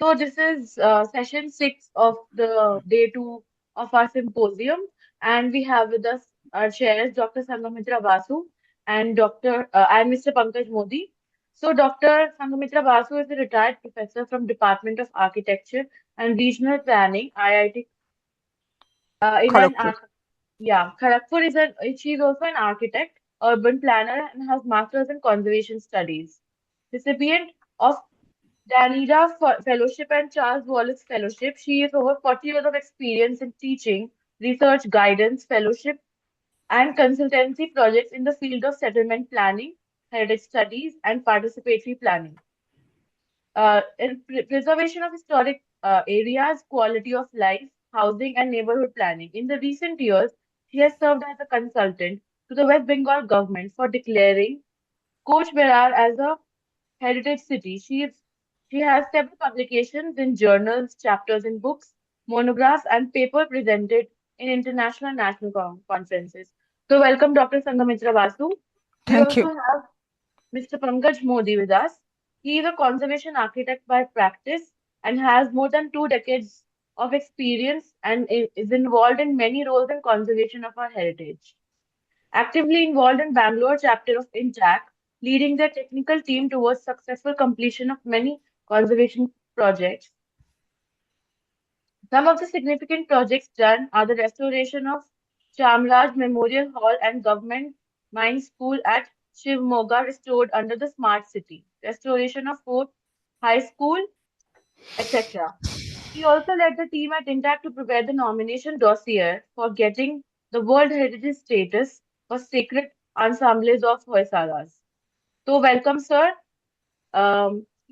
So this is session 6 of the day 2 of our symposium, and we have with us our chairs, Dr. Sanghamitra Basu and Mr. Pankaj Modi. So Dr. Sanghamitra Basu is a retired professor from Department of Architecture and Regional Planning, IIT. In an Kharagpur. arch- yeah, Kharagpur is an she is also an architect, urban planner, and has masters in conservation studies. Recipient of Danida Fellowship and Charles Wallace Fellowship. She has over 40 years of experience in teaching, research, guidance, fellowship, and consultancy projects in the field of settlement planning, heritage studies, and participatory planning. In preservation of historic areas, quality of life, housing, and neighborhood planning. In the recent years, she has served as a consultant to the West Bengal government for declaring Coach Berar as a heritage city. She has several publications in journals, chapters in books, monographs, and paper presented in international and national conferences. So, welcome, Dr. Sanghamitra Basu. We Thank also you. have Mr. Pankaj Modi with us. He is a conservation architect by practice and has more than 2 decades of experience and is involved in many roles in conservation of our heritage. Actively involved in Bangalore chapter of INTACH, leading their technical team towards successful completion of many conservation projects. Some of the significant projects done are the restoration of Chamraj Memorial Hall and Government Mines School at Shivamogga restored under the Smart City, restoration of Fort High School, etc. He also led the team at INTACH to prepare the nomination dossier for getting the World Heritage status for sacred ensembles of Hoysalas. So welcome, sir.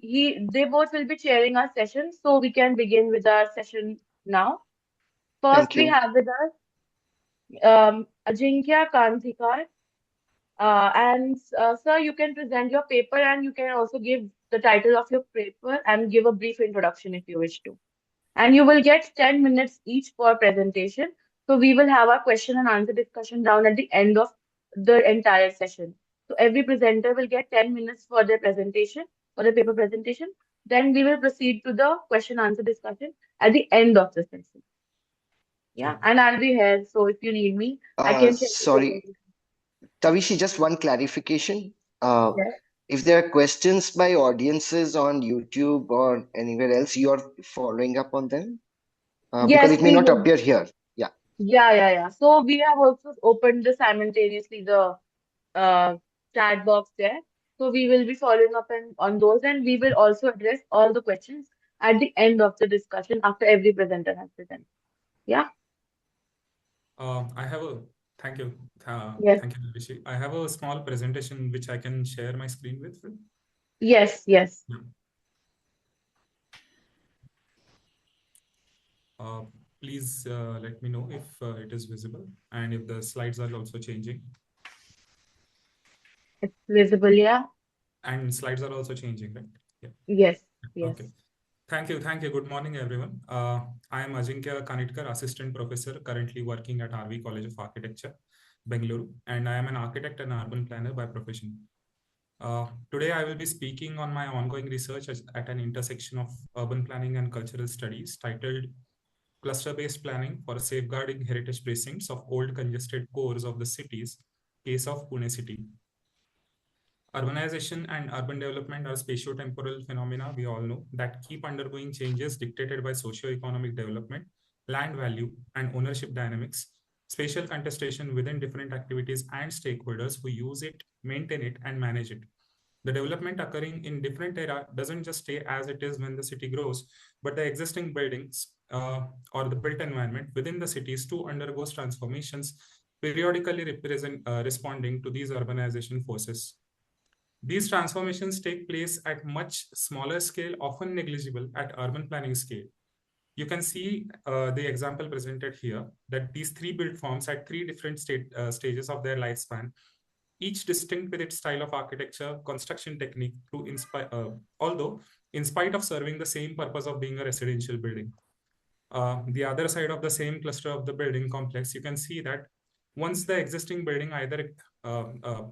They both will be chairing our session, so we can begin with our session now. First, Thank we you. have with us Ajinkya Kanitkar. Sir, you can present your paper and you can also give the title of your paper and give a brief introduction if you wish to. And you will get 10 minutes each for presentation. So we will have our question and answer discussion down at the end of the entire session. So every presenter will get 10 minutes for their presentation, for the paper presentation. Then we will proceed to the question answer discussion at the end of the session. Yeah, Sure. and I'll be here. So if you need me, I can share the Sorry, presentation. Tavishi, just one clarification. Uh, Yes. if there are questions by audiences on YouTube or anywhere else, you're following up on them because Yes, it may we not would. appear here. Yeah. Yeah. So we have also opened simultaneously the uh, chat box there. So we will be following up on those and we will also address all the questions at the end of the discussion after every presenter has presented. Yeah? I have a thank you. Yes. Thank you, Rishi. I have a small presentation which I can share my screen with. Yes. Yeah. Uh, Please let me know if it is visible and if the slides are also changing. It's visible, yeah? And slides are also changing, right? Yeah. Yes. Okay. Thank you. Good morning, everyone. I am Ajinkya Kanitkar, Assistant Professor, currently working at RV College of Architecture, Bengaluru, and I am an architect and urban planner by profession. Today, I will be speaking on my ongoing research at an intersection of urban planning and cultural studies titled Cluster-Based Planning for Safeguarding Heritage Precincts of Old Congested Cores of the Cities, case of Pune City. Urbanization and urban development are spatio-temporal phenomena, we all know, that keep undergoing changes dictated by socio-economic development, land value, and ownership dynamics, spatial contestation within different activities and stakeholders who use it, maintain it, and manage it. The development occurring in different era doesn't just stay as it is when the city grows, but the existing buildings or the built environment within the cities too undergoes transformations, periodically responding to these urbanization forces. These transformations take place at much smaller scale, often negligible at urban planning scale. You can see the example presented here that these three built forms at three different stages of their lifespan, each distinct with its style of architecture, construction technique, although in spite of serving the same purpose of being a residential building. The other side of the same cluster of the building complex, you can see that once the existing building either uh, uh,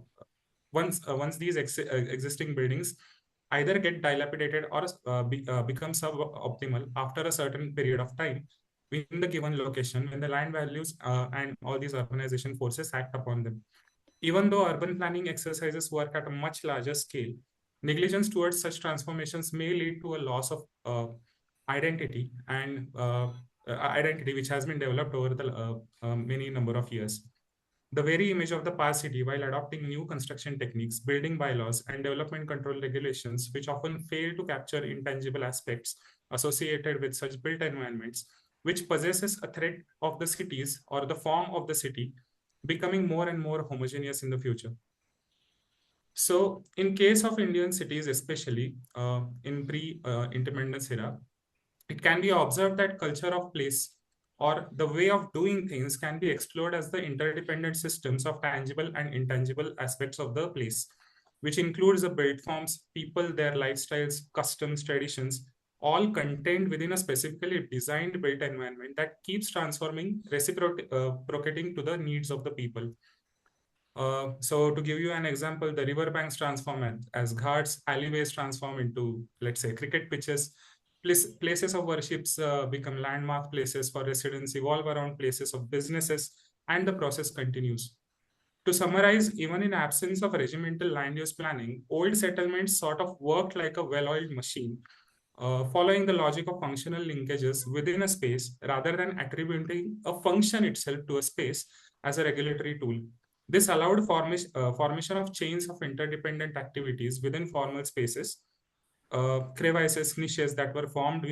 once these existing buildings either get dilapidated or become suboptimal after a certain period of time in the given location when the land values and all these urbanization forces act upon them. Even though urban planning exercises work at a much larger scale, negligence towards such transformations may lead to a loss of identity and identity which has been developed over the many number of years. The very image of the past city, while adopting new construction techniques, building bylaws, and development control regulations, which often fail to capture intangible aspects associated with such built environments, which possesses a threat of the cities or the form of the city becoming more and more homogeneous in the future. So, in case of Indian cities, especially in pre-independence era, it can be observed that culture of place or the way of doing things can be explored as the interdependent systems of tangible and intangible aspects of the place, which includes the built forms, people, their lifestyles, customs, traditions, all contained within a specifically designed built environment that keeps transforming, reciprocating to the needs of the people. So to give you an example, the riverbanks transform as ghats, alleyways transform into, let's say, cricket pitches, places of worships become landmark places for residents, evolve around places of businesses, and the process continues. To summarize, even in absence of regimental land use planning, old settlements sort of worked like a well-oiled machine, following the logic of functional linkages within a space rather than attributing a function itself to a space as a regulatory tool. This allowed formation of chains of interdependent activities within formal spaces, crevices, niches that were formed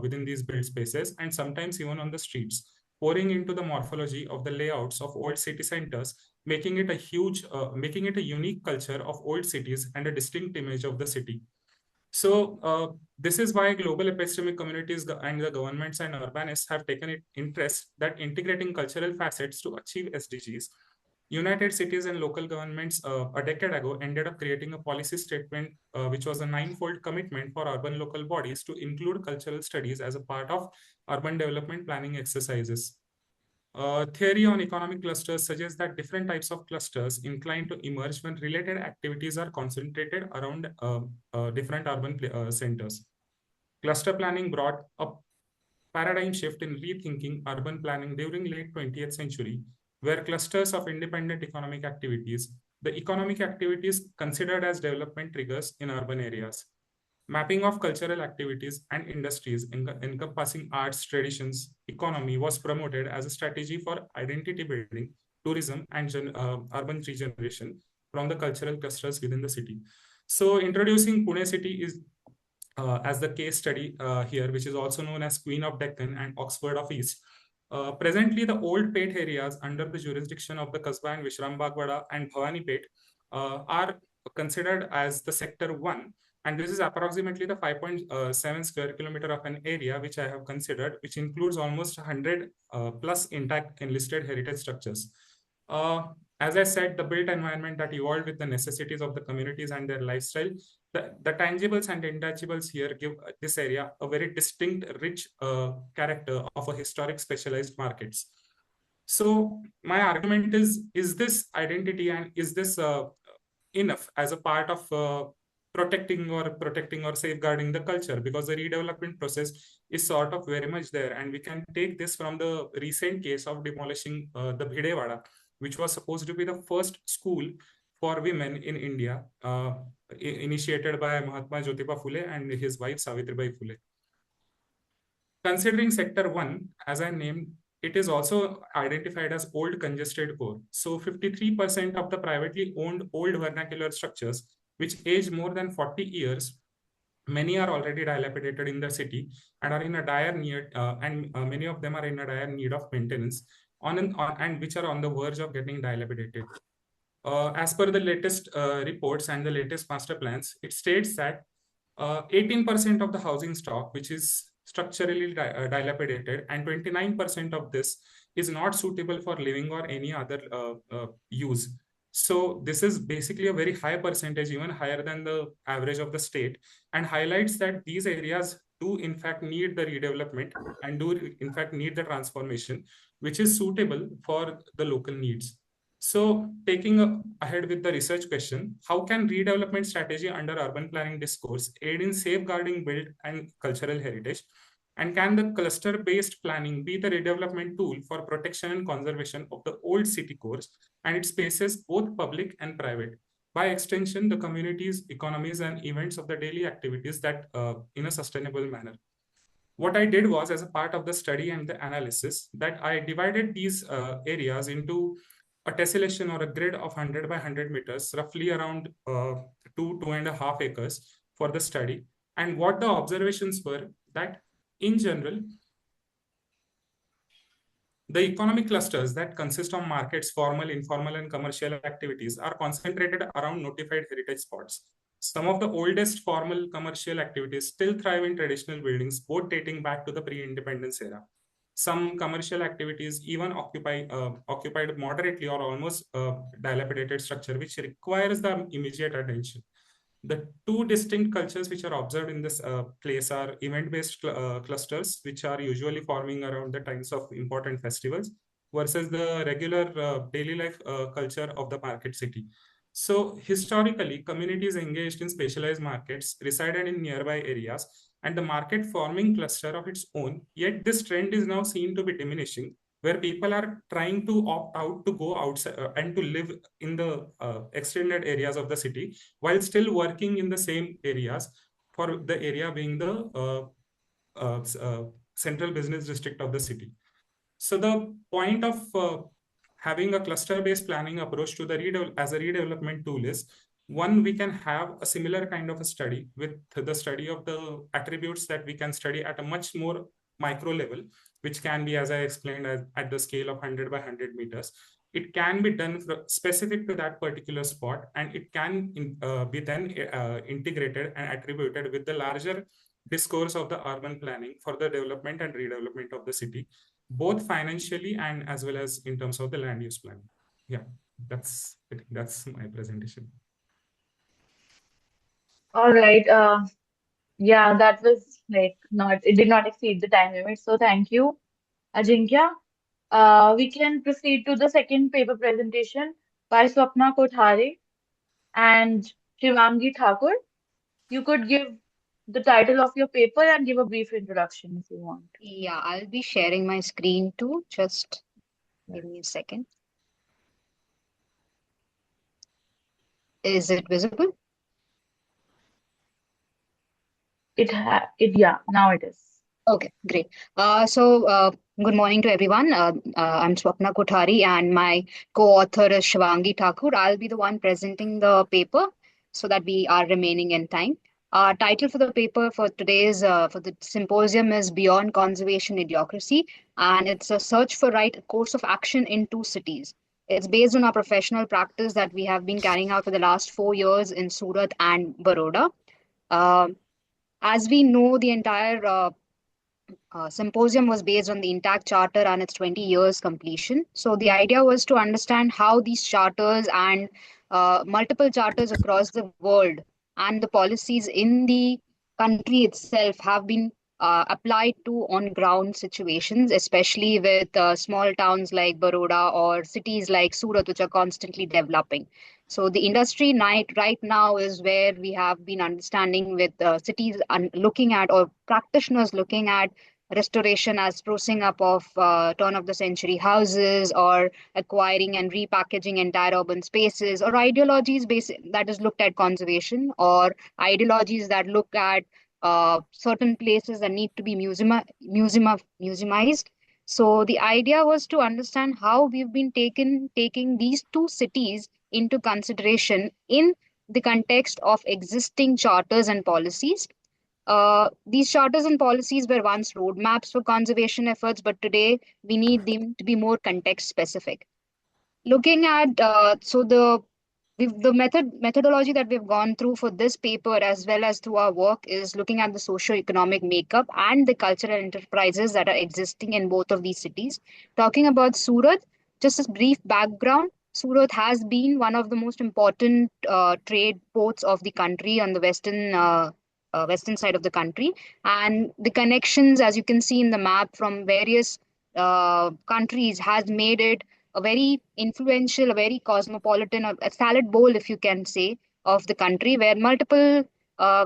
within these built spaces, and sometimes even on the streets, pouring into the morphology of the layouts of old city centers, making it a unique culture of old cities and a distinct image of the city. So this is why global epistemic communities and the governments and urbanists have taken it interest that integrating cultural facets to achieve SDGs. United cities and local governments a decade ago ended up creating a policy statement which was a ninefold commitment for urban local bodies to include cultural studies as a part of urban development planning exercises. Theory on economic clusters suggests that different types of clusters incline to emerge when related activities are concentrated around different urban centers. Cluster planning brought a paradigm shift in rethinking urban planning during late 20th century, where clusters of independent economic activities, the economic activities considered as development triggers in urban areas. Mapping of cultural activities and industries encompassing arts, traditions, economy was promoted as a strategy for identity building, tourism, and urban regeneration from the cultural clusters within the city. So introducing Pune city is as the case study here, which is also known as Queen of Deccan and Oxford of East. Presently, the old Pet areas under the jurisdiction of the Kasbah and Vishrambagwada and Bhavani Pet are considered as the Sector 1. And this is approximately the 5.7 square kilometer of an area which I have considered, which includes almost 100 plus intact enlisted heritage structures. As I said, the built environment that evolved with the necessities of the communities and their lifestyle, the tangibles and intangibles here give this area a very distinct, rich character of a historic specialized markets. So my argument is this identity and is this enough as a part of protecting or safeguarding the culture, because the redevelopment process is sort of very much there, and we can take this from the recent case of demolishing the Bhidewada, which was supposed to be the first school for women in India, initiated by Mahatma Jyotiba Phule and his wife Savitribai Phule. Considering Sector 1, as I named, it is also identified as old congested core. So 53% of the privately owned old vernacular structures, which age more than 40 years, many are already dilapidated in the city and are in a dire need, many of them are in a dire need of maintenance and which are on the verge of getting dilapidated. As per the latest reports and the latest master plans, it states that 18% of the housing stock, which is structurally dilapidated, and 29% of this is not suitable for living or any other use. So this is basically a very high percentage, even higher than the average of the state, and highlights that these areas do in fact need the redevelopment and do in fact need the transformation, which is suitable for the local needs. So taking ahead with the research question, how can redevelopment strategy under urban planning discourse aid in safeguarding built and cultural heritage? And can the cluster-based planning be the redevelopment tool for protection and conservation of the old city cores and its spaces, both public and private? By extension, the communities, economies, and events of the daily activities that in a sustainable manner. What I did was, as a part of the study and the analysis, that I divided these areas into a tessellation or a grid of 100 by 100 meters, roughly around 2.5 acres for the study. And what the observations were that in general, the economic clusters that consist of markets, formal, informal, and commercial activities are concentrated around notified heritage spots. Some of the oldest formal commercial activities still thrive in traditional buildings, both dating back to the pre-independence era. Some commercial activities even occupied moderately or almost dilapidated structure, which requires the immediate attention. The two distinct cultures which are observed in this place are event-based clusters, which are usually forming around the times of important festivals, versus the regular daily life culture of the market city. So historically, communities engaged in specialized markets resided in nearby areas and the market forming cluster of its own. Yet this trend is now seen to be diminishing, where people are trying to opt out to go outside and to live in the extended areas of the city while still working in the same areas, for the area being the central business district of the city. So the point of having a cluster-based planning approach to the as a redevelopment tool is, one, we can have a similar kind of a study with the study of the attributes that we can study at a much more micro level, which can be, as I explained, at the scale of 100 by 100 meters. It can be done specific to that particular spot, and it can be then integrated and attributed with the larger discourse of the urban planning for the development and redevelopment of the city, both financially and as well as in terms of the land use planning. Yeah, that's my presentation. All right. Yeah, that was like not, it did not exceed the time limit. So thank you, Ajinkya. We can proceed to the second paper presentation by Swapna Kothari and Shivangi Thakur. You could give the title of your paper and give a brief introduction if you want. Yeah, I'll be sharing my screen too. Just give me a second. Is it visible? Yeah, now it is. Okay, great. Good morning to everyone. I'm Swapna Kothari and my co-author is Shivangi Thakur. I'll be the one presenting the paper so that we are remaining in time. Our title for the paper for today's for the symposium is Beyond Conservation Ideocracy, and it's a search for right course of action in two cities. It's based on our professional practice that we have been carrying out for the last 4 years in Surat and Baroda. As we know, the entire symposium was based on the INTACH Charter and its 20 years completion. So the idea was to understand how these charters and multiple charters across the world and the policies in the country itself have been applied to on ground situations, especially with small towns like Baroda or cities like Surat, which are constantly developing. So the industry right now is where we have been understanding with cities looking at, or practitioners looking at, restoration as sprucing up of turn of the century houses, or acquiring and repackaging entire urban spaces, or ideologies that is looked at conservation, or ideologies that look at certain places that need to be museumized. So the idea was to understand how we've been taking these two cities into consideration in the context of existing charters and policies. These charters and policies were once roadmaps for conservation efforts, but today we need them to be more context specific. Looking at the methodology that we've gone through for this paper as well as through our work is looking at the socio-economic makeup and the cultural enterprises that are existing in both of these cities. Talking about Surat, just a brief background. Surat has been one of the most important trade ports of the country on the western side of the country, and the connections, as you can see in the map, from various countries has made it a very influential, a very cosmopolitan, a salad bowl, if you can say, of the country where multiple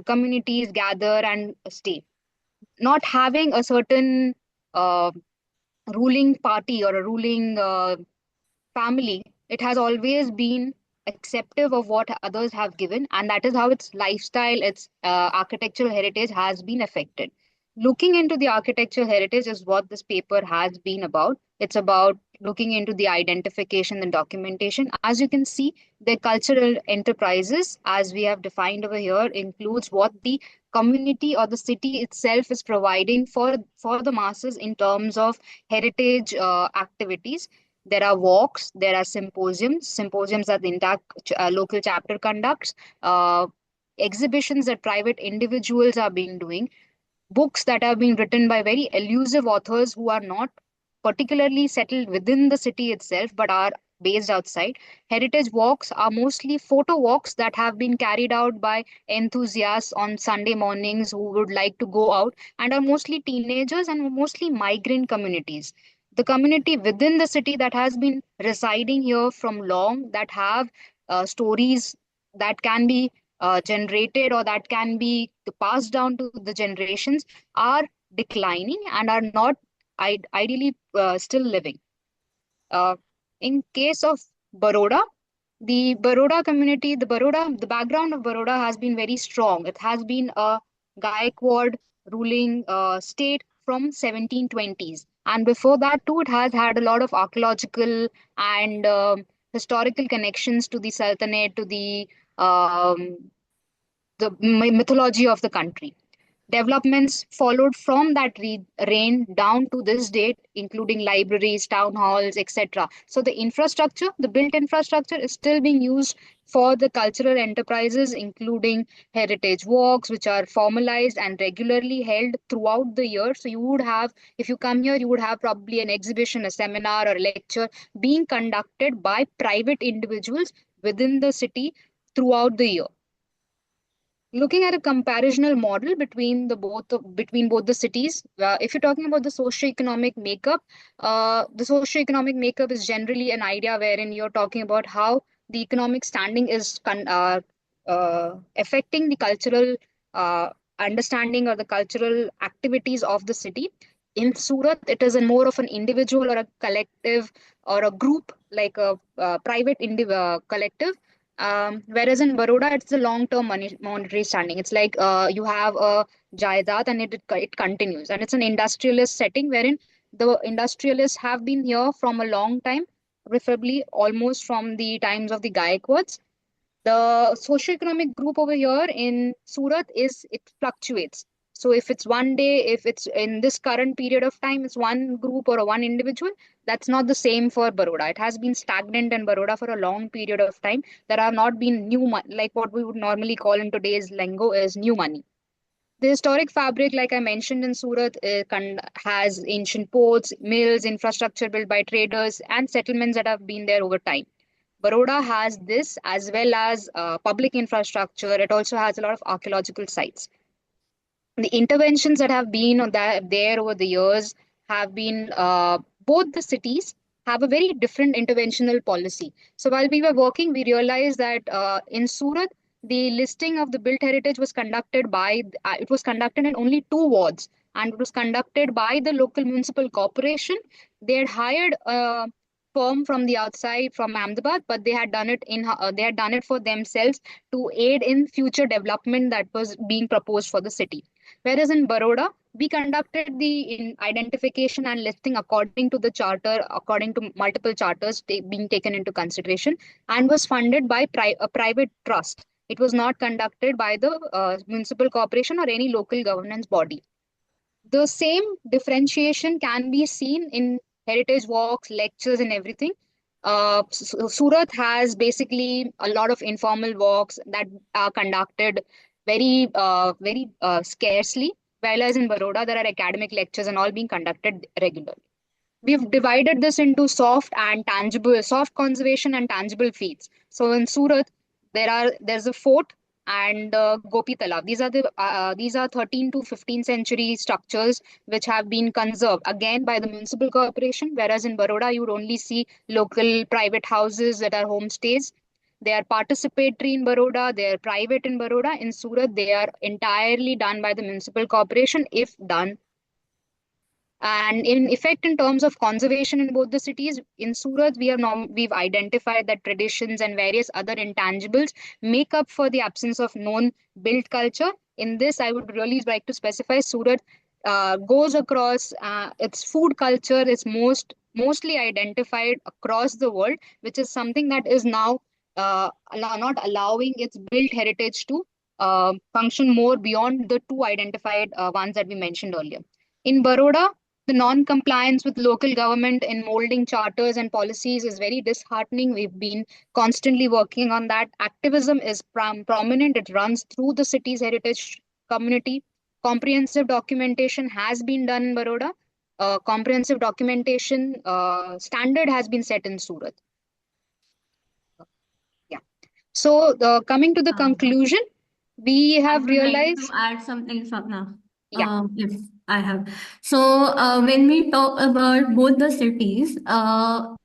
communities gather and stay. Not having a certain uh, ruling party or a ruling family, it has always been acceptive of what others have given, and that is how its lifestyle, its architectural heritage has been affected. Looking into the architectural heritage is what this paper has been about. It's about looking into the identification and documentation. As you can see, the cultural enterprises, as we have defined over here, includes what the community or the city itself is providing for the masses in terms of heritage activities. There are walks, there are symposiums that the INTACH local chapter conducts, uh, exhibitions that private individuals are being doing, books that have been written by very elusive authors who are not particularly settled within the city itself but are based outside. Heritage walks are mostly photo walks that have been carried out by enthusiasts on Sunday mornings who would like to go out, and are mostly teenagers and mostly migrant communities. The community within the city that has been residing here from long, that have stories that can be generated or that can be passed down to the generations, are declining and are not ideally still living. Uh, in case of Baroda, the Baroda community, the background of Baroda has been very strong. It has been a Gaikwad ruling state from 1720s. And before that too, it has had a lot of archaeological and historical connections to the Sultanate, to um, the mythology of the country. Developments followed from that reign down to this date, including libraries, town halls, etc. So the infrastructure, the built infrastructure, is still being used for the cultural enterprises, including heritage walks, which are formalized and regularly held throughout the year. So you would have, if you come here, you would have probably an exhibition, a seminar, or a lecture being conducted by private individuals within the city throughout the year. Looking at a comparational model between both the cities, if you're talking about the socio-economic makeup, the socio-economic makeup is generally an idea wherein you're talking about how the economic standing is affecting the cultural uh, understanding or the cultural activities of the city. In Surat, it is a more of an individual or a collective or a group, like a private collective. Whereas in Baroda, it's the long-term monetary standing. It's like you have a Jaidat and it continues. And it's an industrialist setting wherein the industrialists have been here from a long time, preferably almost from the times of the Gaikwads. The socioeconomic group over here in Surat it fluctuates. So if it's one day, if it's in this current period of time, it's one group or a one individual. That's not the same for Baroda. It has been stagnant in Baroda for a long period of time. There have not been like what we would normally call in today's lingo is new money. The historic fabric, like I mentioned in Surat, has ancient ports, mills, infrastructure built by traders, and settlements that have been there over time. Baroda has this as well as public infrastructure. It also has a lot of archaeological sites. The interventions that have been there over the years have been both the cities have a very different interventional policy. So while we were working, we realized that in Surat, the listing of the built heritage was conducted it was conducted in only two wards, and it was conducted by the local municipal corporation. They had hired a firm from the outside from Ahmedabad, but they had done it for themselves to aid in future development that was being proposed for the city. Whereas in Baroda, we conducted the identification and listing according to the charter, according to multiple charters being taken into consideration, and was funded by a private trust. It was not conducted by the municipal corporation or any local governance body. The same differentiation can be seen in heritage walks, lectures, and everything. Surat has basically a lot of informal walks that are conducted very scarcely, whereas in Baroda there are academic lectures and all being conducted regularly. We've divided this into soft conservation and tangible feats. So in Surat, there's a fort and Gopi Talab. These are 13 to 15th century structures which have been conserved again by the municipal corporation. Whereas in Baroda, you would only see local private houses that are homestays. They are participatory in Baroda. They are private in Baroda. In Surat, they are entirely done by the municipal corporation if done. And in effect, in terms of conservation in both the cities, in Surat, we've identified that traditions and various other intangibles make up for the absence of known built culture. In this, I would really like to specify Surat goes across its food culture is mostly identified across the world, which is something that is now not allowing its built heritage to function more beyond the two identified ones that we mentioned earlier. In Baroda, the non-compliance with local government in molding charters and policies is very disheartening. We've been constantly working on that. Activism is prominent. It runs through the city's heritage community. Comprehensive documentation has been done in Baroda. Comprehensive documentation standard has been set in Surat. Yeah. So coming to the conclusion, we I have would like to realized. add something, Swapna. Yeah. Yes, I have. So, when we talk about both the cities,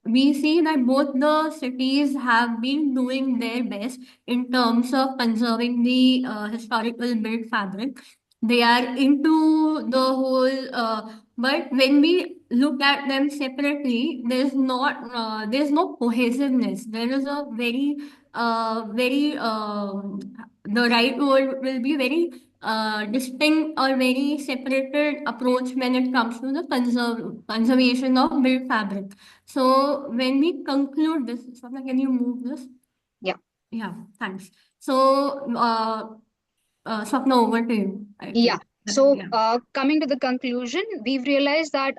we see that both the cities have been doing their best in terms of conserving the historical built fabric. They are into the whole, but when we look at them separately, there's no cohesiveness. There is a the right word will be very distinct or very separated approach when it comes to the conservation of built fabric. So when we conclude this, Swapna, can you move this? Yeah. Yeah, thanks. So, Swapna, over to you. I Yeah. think. So, Yeah. coming to the conclusion, we've realized that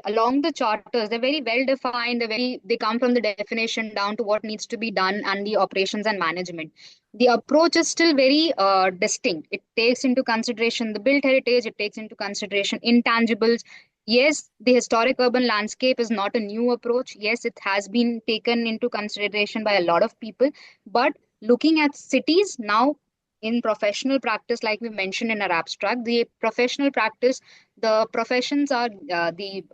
along the charters, they're very well defined. They come from the definition down to what needs to be done and the operations and management. The approach is still very distinct. It takes into consideration the built heritage. It takes into consideration intangibles. Yes, the historic urban landscape is not a new approach. Yes, it has been taken into consideration by a lot of people. But looking at cities now, in professional practice, like we mentioned in our abstract, the professional practice, the professions are the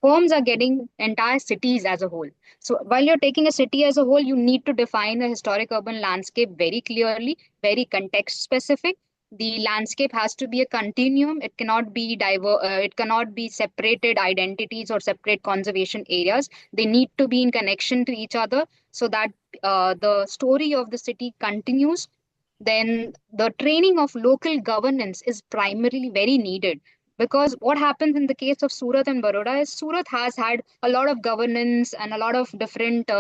firms are getting entire cities as a whole. So while you're taking a city as a whole, you need to define the historic urban landscape very clearly, very context specific. The landscape has to be a continuum. It cannot be it cannot be separated identities or separate conservation areas. They need to be in connection to each other so that the story of the city continues. Then the training of local governance is primarily very needed, because what happens in the case of Surat and Baroda is Surat has had a lot of governance and a lot of different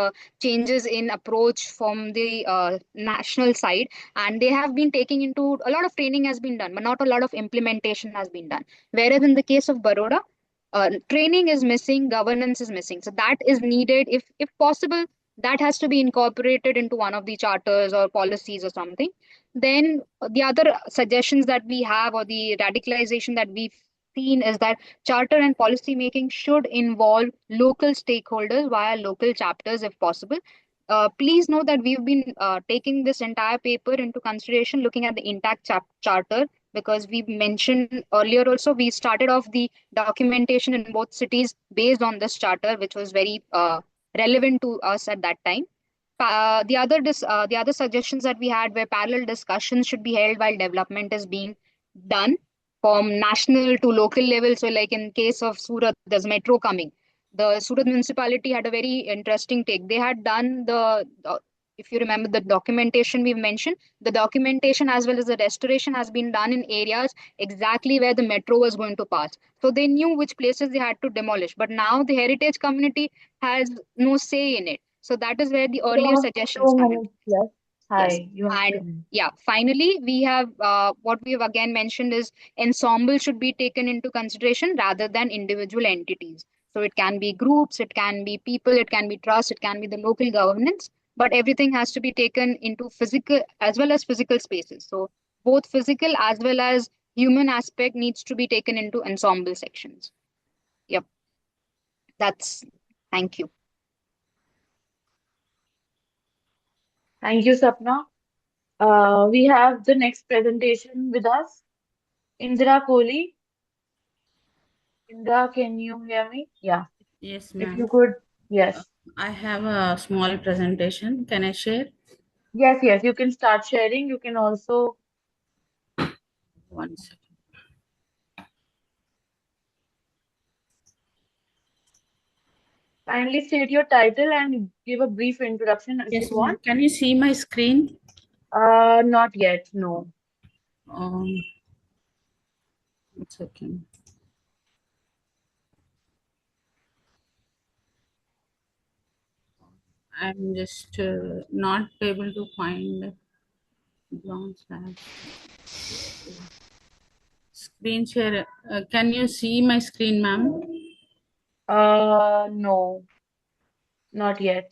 changes in approach from the national side, and they have been taking into a lot of training has been done, but not a lot of implementation has been done. Whereas in the case of Baroda, training is missing, governance is missing. So that is needed. If possible, that has to be incorporated into one of the charters or policies or something. Then the other suggestions that we have, or the radicalization that we've seen, is that charter and policy making should involve local stakeholders via local chapters if possible. Please note that we've been taking this entire paper into consideration looking at the INTACH Charter, because we mentioned earlier also we started off the documentation in both cities based on this charter, which was very relevant to us at that time. The other suggestions that we had were parallel discussions should be held while development is being done from national to local level. So, like in case of Surat, there's metro coming. The Surat municipality had a very interesting take. They had done if you remember the documentation we've mentioned, the documentation as well as the restoration has been done in areas exactly where the metro was going to pass. So they knew which places they had to demolish. But now the heritage community has no say in it. So that is where the You earlier have suggestions two come in. minutes left. Yes. Hi, you have And 2 minutes. yeah, finally, we have what we have again mentioned is ensemble should be taken into consideration rather than individual entities. So it can be groups, it can be people, it can be trust, it can be the local governance, but everything has to be taken into physical as well as physical spaces. So both physical as well as human aspect needs to be taken into ensemble sections. Yep. Thank you. Thank you, Sapna. We have the next presentation with us, Indira Kolli. Indira, can you hear me? Yeah. Yes, If you ma'am. could, yes. I have a small presentation. Can I share? Yes, yes, you can start sharing. You can also, One second. kindly state your title and give a brief introduction if you Yes, ma'am. want. Can you see my screen? Not yet, no. Um, one second. I'm just not able to find bronze slab. Screen share. Can you see my screen, ma'am? No, not yet.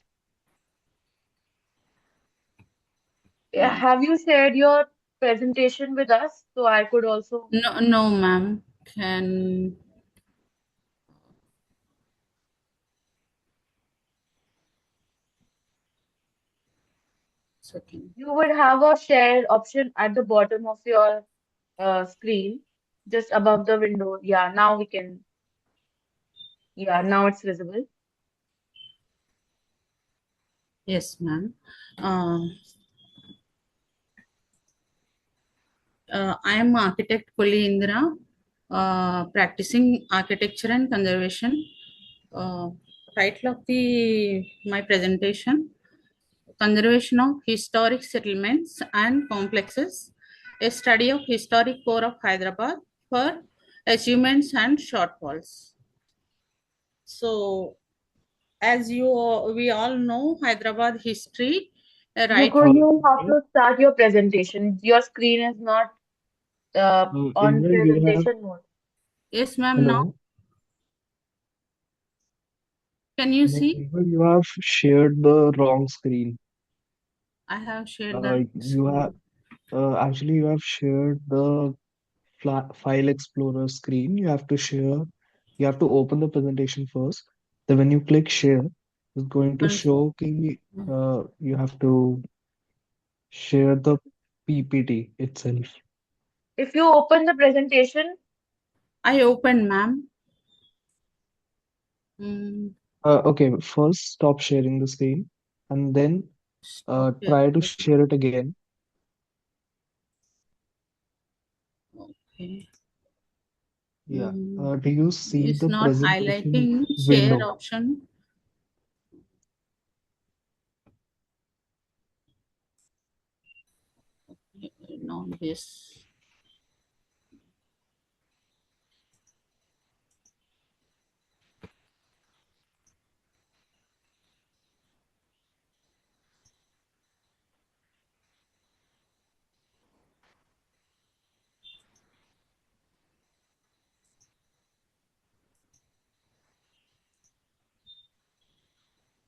Yeah, have you shared your presentation with us? So I could also, No, no, ma'am. Can second. you would have a share option at the bottom of your screen, just above the window. Yeah, now we can, yeah, now it's visible. Yes, ma'am. Uh, I am architect Kolli Indira, practicing architecture and conservation. Uh, Title of the my presentation: Conservation of Historic Settlements and Complexes, a study of historic core of Hyderabad for achievements and shortfalls. So, as we all know, Hyderabad history, You right? could, you have Okay. to start your presentation. Your screen is not on Indra, you have, presentation mode. Yes, ma'am. Now, hello. can you No, see? Indra, you have shared the wrong screen. I have shared the You have, actually, you have shared the file explorer screen. You have to open the presentation first. Then when you click share, it's going to one second. show you have to share the PPT itself. If you open the presentation, I opened, ma'am. Mm, Okay, first stop sharing the screen and then stop here. try to share it again. Okay. Yeah. Mm, Do you see it's the not presentation highlighting share window? option. No, this.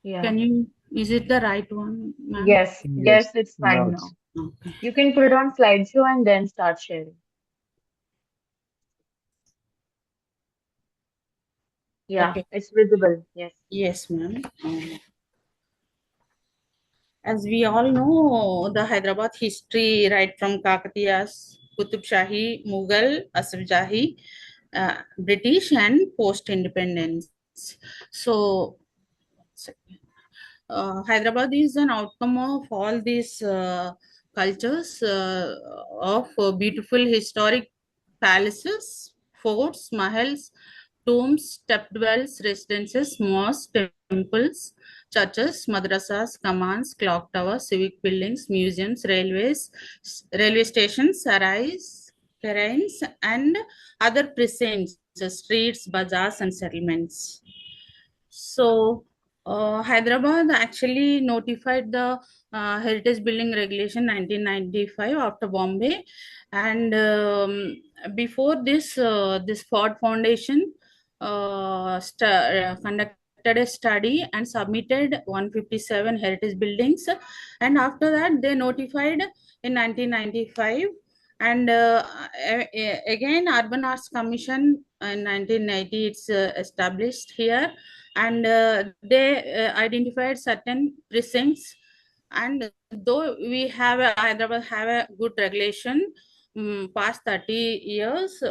yeah. Can you, is it the right one, ma'am? Yes, Yes, yes, it's now fine it's now. Okay. You can put it on slideshow and then start sharing. Yeah, Okay. it's visible. Yes. Yes, ma'am. As we all know, the Hyderabad history, right from Kakatiyas, Qutub Shahi, Mughal, Asaf Jahi, British, and post-independence. So, Hyderabad is an outcome of all these cultures of beautiful historic palaces, forts, mahals, tombs, stepped wells, residences, mosques, temples, churches, madrasas, commands, clock towers, civic buildings, museums, railways, railway stations, sarais, terrains, and other precincts, streets, bazaars, and settlements. So, Hyderabad actually notified the Heritage Building Regulation 1995 after Bombay, and before this, this Ford Foundation conducted a study and submitted 157 heritage buildings, and after that they notified in 1995, and again Urban Arts Commission in 1990 it's established here, and they identified certain precincts And though we have Hyderabad have a good regulation, past 30 years,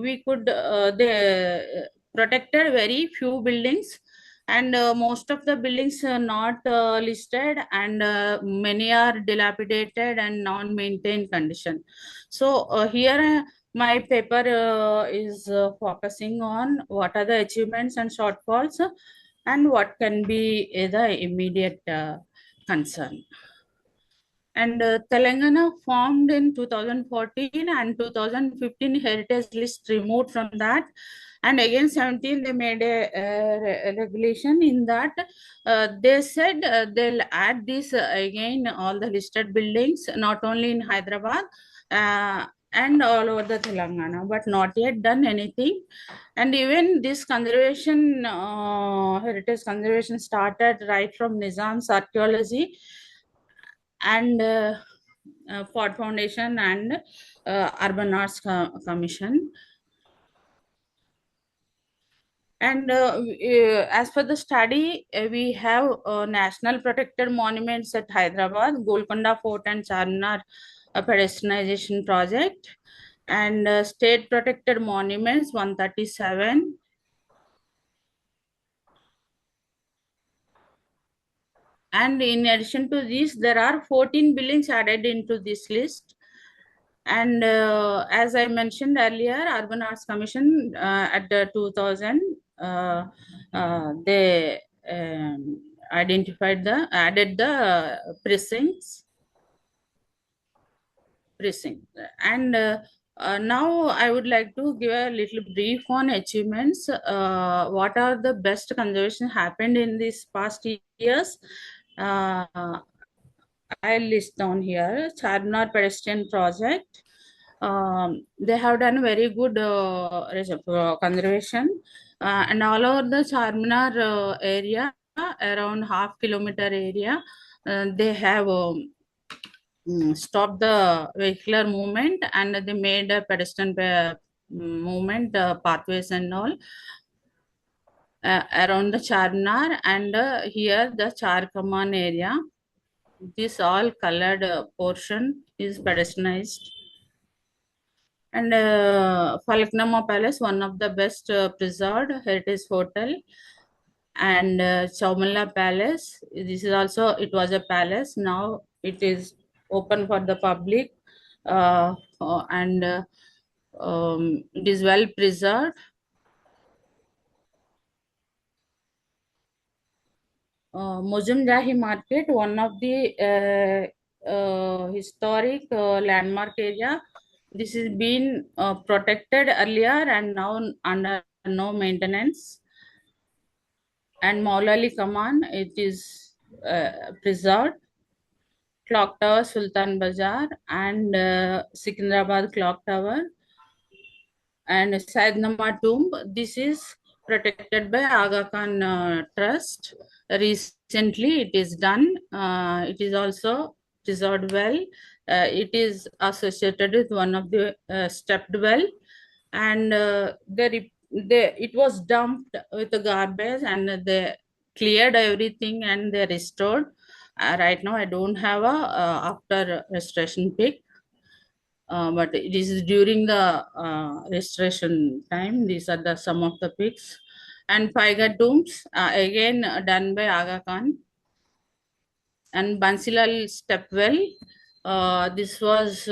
we could they protected very few buildings, and most of the buildings are not listed, and many are dilapidated and non-maintained condition. So here my paper is focusing on what are the achievements and shortfalls, and what can be the immediate concern. And Telangana formed in 2014, and 2015 heritage list removed from that, and again 17 they made a regulation in that they said they'll add this again all the listed buildings, not only in Hyderabad and all over the Telangana, but not yet done anything. And even this conservation heritage conservation started right from Nizam's archaeology and Ford Foundation and Urban Arts Commission. And as per the study, we have national protected monuments at Hyderabad, Golconda Fort and Charminar pedestrianization project, and state protected monuments 137. And in addition to this, there are 14 buildings added into this list. And as I mentioned earlier, Urban Arts Commission at the 2000, they added the precincts. And now I would like to give a little brief on achievements. What are the best conservation happened in these past years? I'll list down here. Charminar pedestrian project. They have done very good conservation, and all over the Charminar area, around half-kilometer area, they have stopped the vehicular movement, and they made a pedestrian movement pathways and all around the Charminar, and here the Charkaman area. This all colored portion is pedestrianized. And Falaknuma Palace, one of the best preserved heritage hotel. And Chaumala Palace, this is also, it was a palace. Now it is open for the public, and it is well preserved. Mozumdahi Market, one of the historic landmark area. This has been protected earlier and now under no maintenance. And Maulali Kaman, it is preserved. Clock Tower, Sultan Bazaar, and Secunderabad Clock Tower. And Saidnama Tomb, this is protected by Aga Khan Trust. Recently it is done. It is also preserved well. It is associated with one of the stepped well, and it was dumped with the garbage, and they cleared everything and they restored. Right now I don't have a after restoration pic. But it is during the restoration time. These are the some of the pics. And Paiga tombs, again done by Aga Khan. And Bansilal stepwell, this was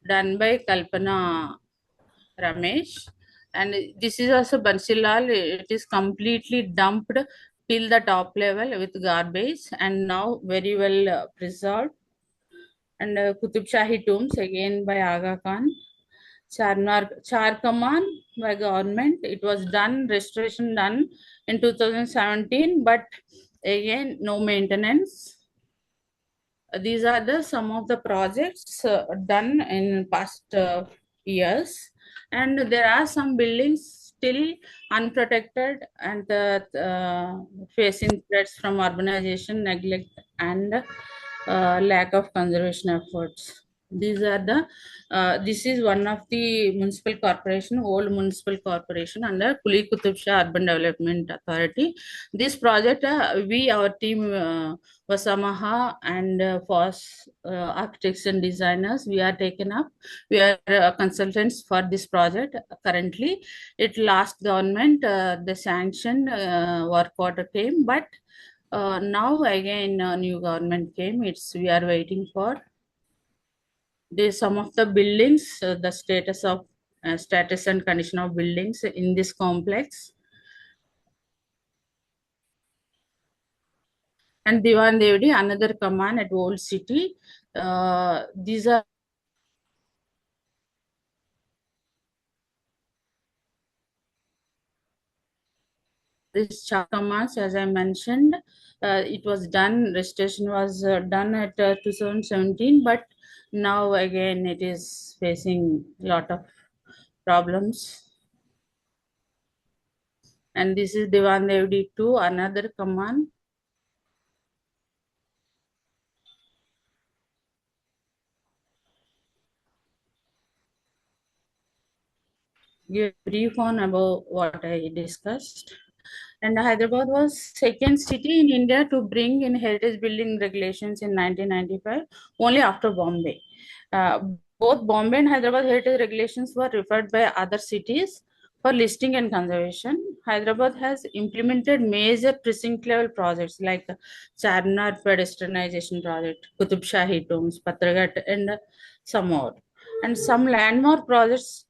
done by Kalpana Ramesh. And this is also Bansilal. It is completely dumped till the top level with garbage, and now very well preserved. And Qutub Shahi tombs, again by Aga Khan. Charkaman by government. It was done, restoration done in 2017, but again no maintenance. These are the some of the projects done in past years, and there are some buildings still unprotected and facing threats from urbanization, neglect, and lack of conservation efforts. These are the this is one of the municipal corporation, old municipal corporation under Kuli Qutub Shah Urban Development Authority. This project, our team, Vasamaha and FOS architects and designers, we are taken up. We are consultants for this project currently. It last government, the sanction work order came, but now again new government came. We are waiting for some of the buildings, the status and condition of buildings in this complex. And Diwan Devdi, another command at Old City. These are this commands, as I mentioned. It was done, restoration was done at 2017, but now again it is facing a lot of problems. And this is Diwan Devdi 2, another command. Give a brief on about what I discussed. And Hyderabad was second city in India to bring in heritage building regulations in 1995, only after Bombay. Both Bombay and Hyderabad heritage regulations were referred by other cities for listing and conservation. Hyderabad has implemented major precinct level projects like Charnar pedestrianization project, Qutub Shahi tombs, Patraghat, and some more. And some landmark projects,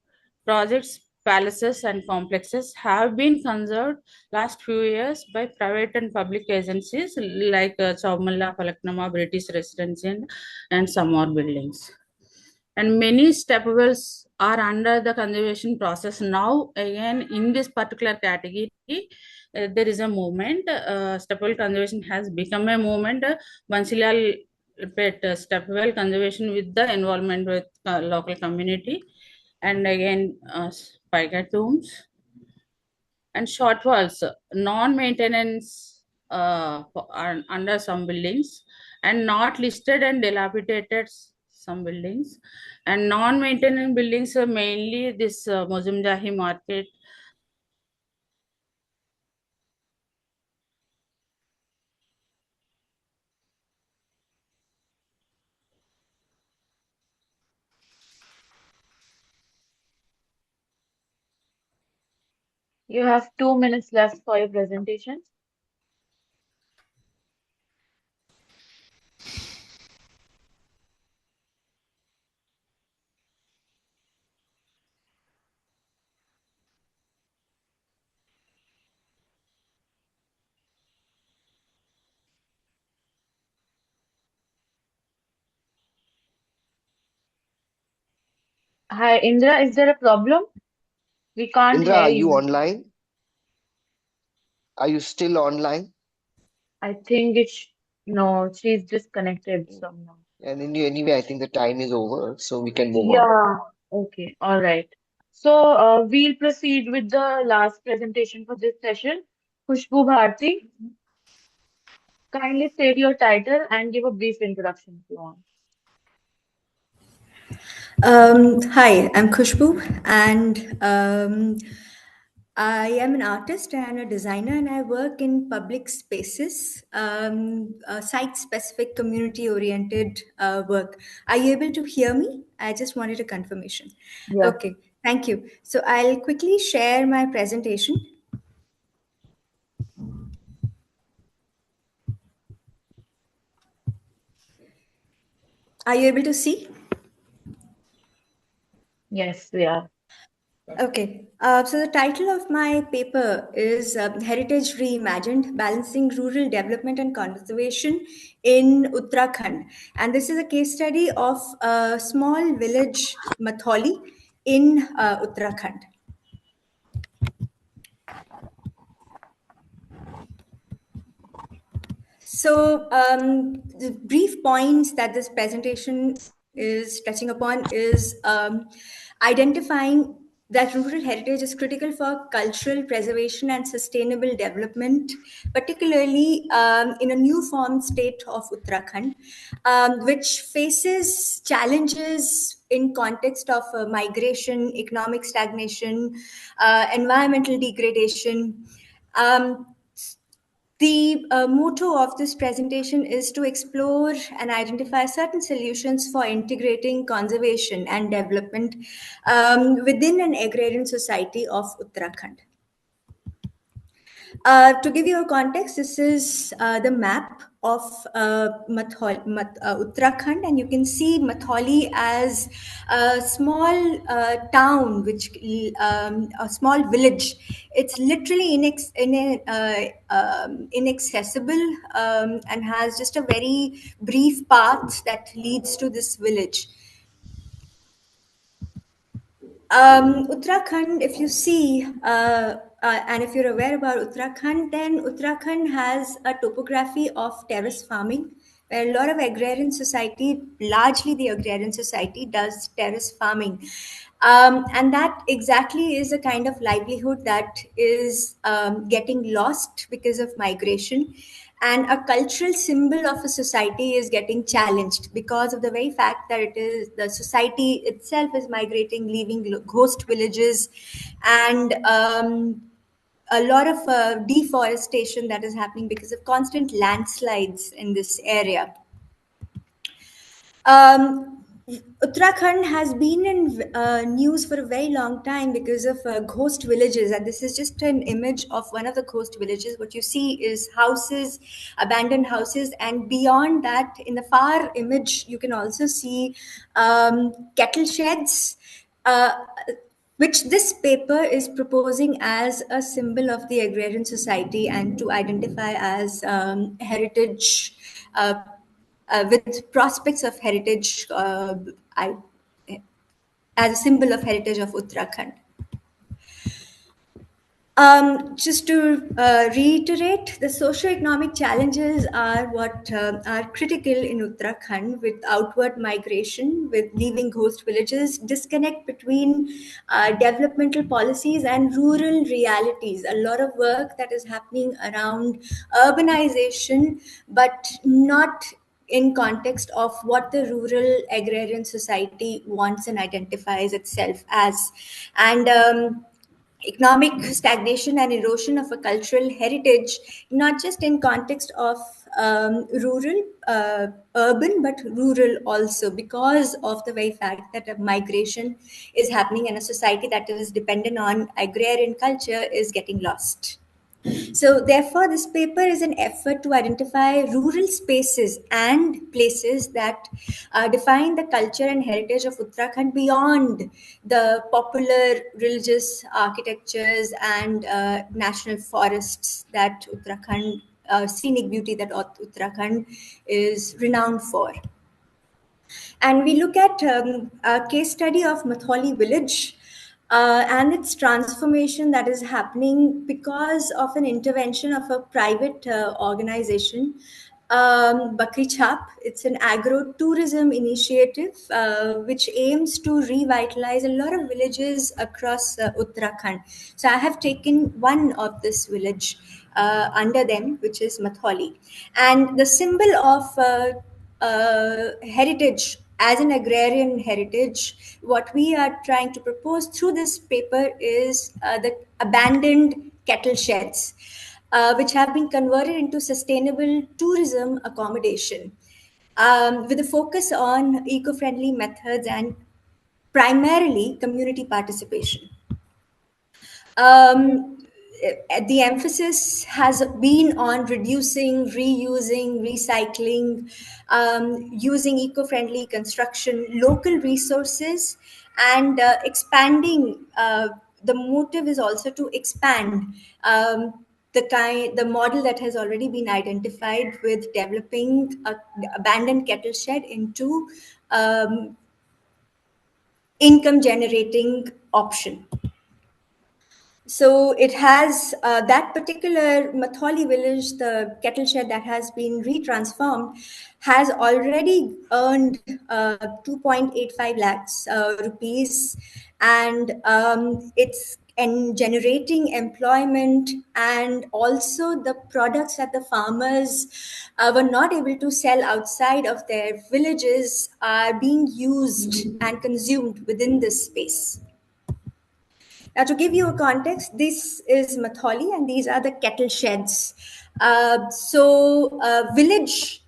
palaces and complexes have been conserved last few years by private and public agencies like Chaumalla, Falaknama, British Residency, and some more buildings. And many step wells are under the conservation process now. Again, in this particular category, there is a movement. Step well conservation has become a movement. Vansilal pet step well conservation with the involvement with local community. And again, spigot tombs and shortfalls, non-maintenance under some buildings, and not listed and dilapidated some buildings, and non-maintenance buildings are mainly this Mozumjahi market. You have 2 minutes left for your presentation. Hi, Indra, is there a problem? We can't Indra, hear are you you. online? Are you still online? I think no, she's disconnected somehow. And anyway, I think the time is over, so we can move on. Yeah, okay, all right. So we'll proceed with the last presentation for this session. Khushboo Bharti, kindly state your title and give a brief introduction if you want. Hi, I'm Khushboo, and I am an artist and a designer, and I work in public spaces, site-specific, community-oriented work. Are you able to hear me? I just wanted a confirmation. Yes. Okay, thank you. So I'll quickly share my presentation. Are you able to see? Yes, we are. Okay, so the title of my paper is Heritage Reimagined, Balancing Rural Development and Conservation in Uttarakhand. And this is a case study of a small village, Matholi, in Uttarakhand. So the brief points that this presentation is touching upon is identifying that rural heritage is critical for cultural preservation and sustainable development, particularly in a new formed state of Uttarakhand, which faces challenges in context of migration, economic stagnation, environmental degradation. The motto of this presentation is to explore and identify certain solutions for integrating conservation and development within an agrarian society of Uttarakhand. To give you a context, this is the map of Uttarakhand, and you can see Matholi as a small town, a small village. It's literally inaccessible and has just a very brief path that leads to this village. Uttarakhand, if you see, and if you're aware about Uttarakhand, then Uttarakhand has a topography of terrace farming, where a lot of agrarian society, largely the agrarian society, does terrace farming. And that exactly is a kind of livelihood that is getting lost because of migration. And a cultural symbol of a society is getting challenged because of the very fact that it is the society itself is migrating, leaving ghost villages, and a lot of deforestation that is happening because of constant landslides in this area. Uttarakhand has been in news for a very long time because of ghost villages, and this is just an image of one of the ghost villages. What you see is houses, abandoned houses, and beyond that, in the far image, you can also see cattle sheds, which this paper is proposing as a symbol of the agrarian society and to identify as heritage. With prospects of heritage as a symbol of heritage of Uttarakhand. Just to reiterate, the socio-economic challenges are what are critical in Uttarakhand, with outward migration, with leaving ghost villages, disconnect between developmental policies and rural realities. A lot of work that is happening around urbanization, but not in context of what the rural agrarian society wants and identifies itself as. And economic stagnation and erosion of a cultural heritage, not just in context of rural, urban, but rural also, because of the very fact that a migration is happening and a society that is dependent on agrarian culture is getting lost. So therefore, this paper is an effort to identify rural spaces and places that define the culture and heritage of Uttarakhand beyond the popular religious architectures and national forests that Uttarakhand, scenic beauty that Uttarakhand is renowned for. And we look at a case study of Matholi village and its transformation that is happening because of an intervention of a private organization, Bakri Chhap. It's an agro-tourism initiative which aims to revitalize a lot of villages across Uttarakhand. So I have taken one of this village under them, which is Matholi. And the symbol of heritage as an agrarian heritage, what we are trying to propose through this paper is the abandoned cattle sheds, which have been converted into sustainable tourism accommodation with a focus on eco-friendly methods and primarily community participation. The emphasis has been on reducing, reusing, recycling, using eco-friendly construction, local resources, and expanding. The motive is also to expand the model that has already been identified with developing an abandoned cattle shed into income generating option. So it has that particular Matholi village, the kettle shed that has been retransformed, has already earned 2.85 lakhs rupees, and it's generating employment, and also the products that the farmers were not able to sell outside of their villages are being used and consumed within this space. Now, to give you a context, this is Matholi and these are the kettle sheds. Village,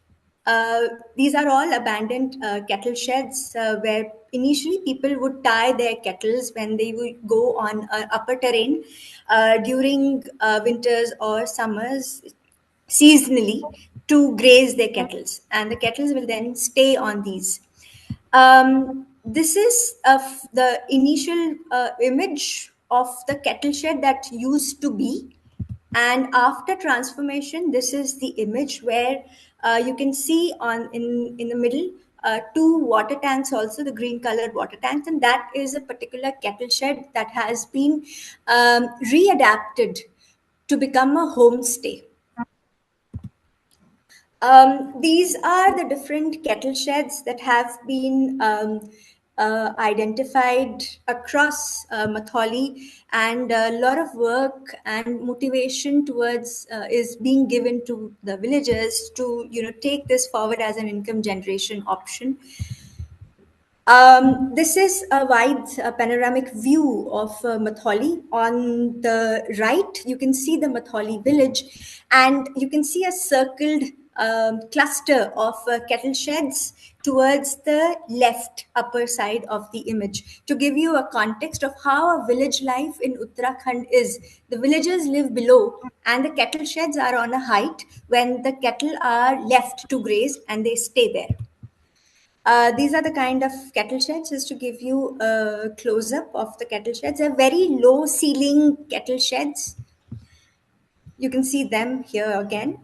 these are all abandoned kettle sheds where initially people would tie their kettles when they would go on upper terrain during winters or summers seasonally to graze their kettles, and the kettles will then stay on these. This is the initial image of the kettle shed that used to be, and after transformation, this is the image where you can see in the middle two water tanks, also the green colored water tanks, and that is a particular kettle shed that has been readapted to become a homestay. These are the different kettle sheds that have been identified across Matholi, and a lot of work and motivation towards is being given to the villagers to take this forward as an income generation option. This is a wide panoramic view of Matholi. On the right, you can see the Matholi village, and you can see a circled cluster of kettle sheds towards the left upper side of the image. To give you a context of how a village life in Uttarakhand is, the villagers live below and the kettle sheds are on a height when the cattle are left to graze and they stay there. These are the kind of kettle sheds, just to give you a close-up of the kettle sheds. They're very low ceiling kettle sheds. You can see them here again.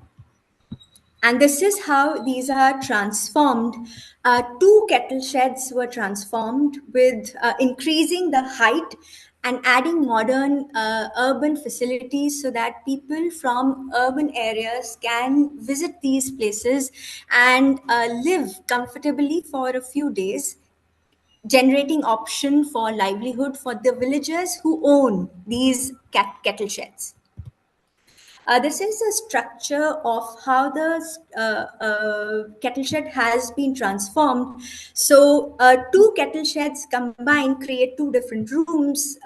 And this is how these are transformed. Two kettle sheds were transformed with increasing the height and adding modern urban facilities so that people from urban areas can visit these places and live comfortably for a few days, generating option for livelihood for the villagers who own these kettle sheds. This is a structure of how the kettle shed has been transformed. So two kettle sheds combined create two different rooms,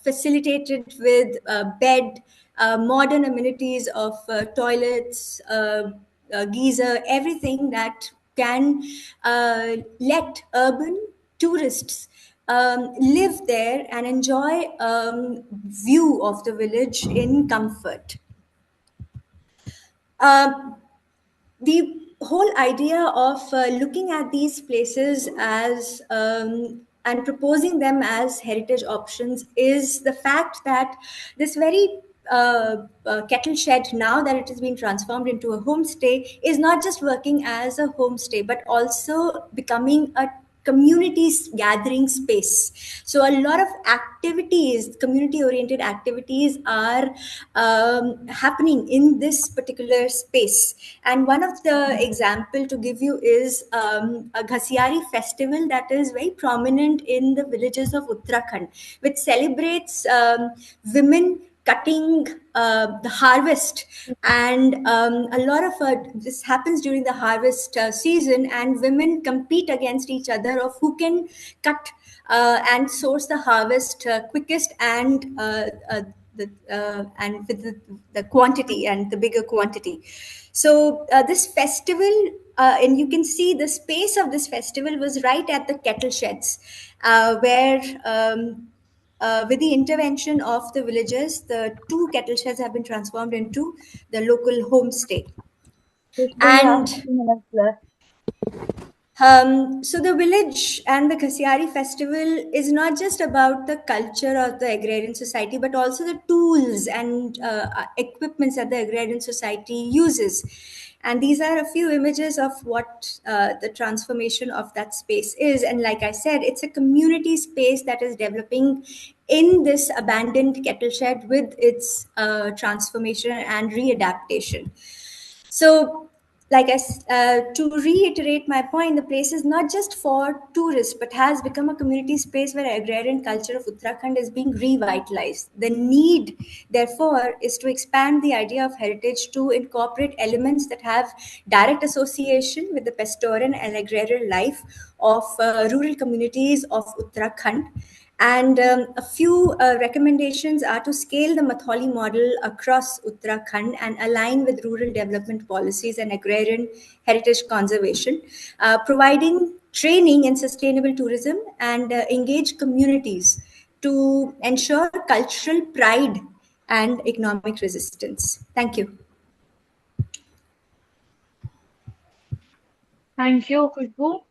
facilitated with bed, modern amenities of toilets, geyser, everything that can let urban tourists live there and enjoy view of the village in comfort. The whole idea of looking at these places as and proposing them as heritage options is the fact that this very kettle shed, now that it has been transformed into a homestay, is not just working as a homestay but also becoming a community gathering space. So a lot of activities, community oriented activities, are happening in this particular space. And one of the example to give you is a Ghasiari festival that is very prominent in the villages of Uttarakhand, which celebrates women cutting the harvest, and a lot of this happens during the harvest season, and women compete against each other of who can cut and source the harvest quickest and with the quantity and the bigger quantity. So this festival, and you can see the space of this festival was right at the kettle sheds, where with the intervention of the villagers, the two kettle sheds have been transformed into the local homestay. Khushboo, you have And 30 minutes left. So the village and the Kasiari festival is not just about the culture of the agrarian society, but also the tools and equipments that the agrarian society uses. And these are a few images of what the transformation of that space is. And like I said, it's a community space that is developing in this abandoned kettle shed with its transformation and readaptation. So, to reiterate my point, the place is not just for tourists, but has become a community space where agrarian culture of Uttarakhand is being revitalized. The need, therefore, is to expand the idea of heritage to incorporate elements that have direct association with the pastoral and agrarian life of rural communities of Uttarakhand. And a few recommendations are to scale the Matholi model across Uttarakhand and align with rural development policies and agrarian heritage conservation, providing training in sustainable tourism and engage communities to ensure cultural pride and economic resistance. Thank you. Thank you, Khushboo.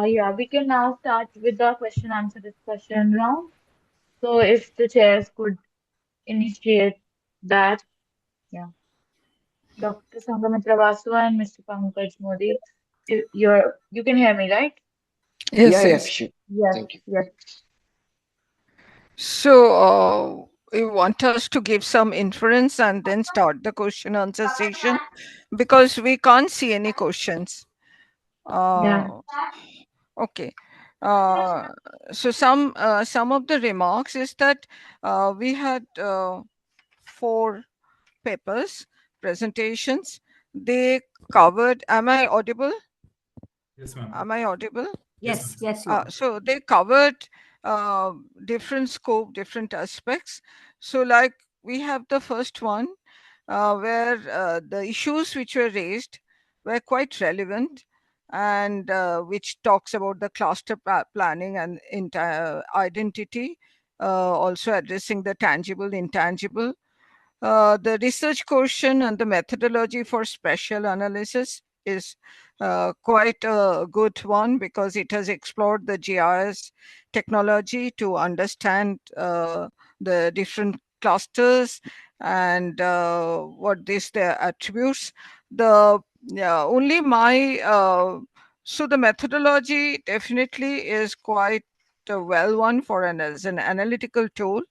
Yeah, we can now start with the question answer discussion round. So if the chairs could initiate that, yeah. Dr. Sanghamitra Basu and Mr. Pankaj Modi, you can hear me, right? Yeah, Yes, yeah, yes. sure. Yes, Thank you. yes. So, you want us to give some inference and then start the question answer session because we can't see any questions. Yeah. Okay. Uh, so some of the remarks is that we had 4 papers, presentations. They covered. Am I audible? Yes, ma'am. Am I audible? Yes, yes, you are. So they covered different scope, different aspects. So like we have the first one where the issues which were raised were quite relevant and which talks about the cluster planning and identity, also addressing the tangible, intangible. The research question and the methodology for spatial analysis is quite a good one because it has explored the GIS technology to understand the different clusters and what these their attributes. The only my so the methodology definitely is quite a well one for an as an analytical tool.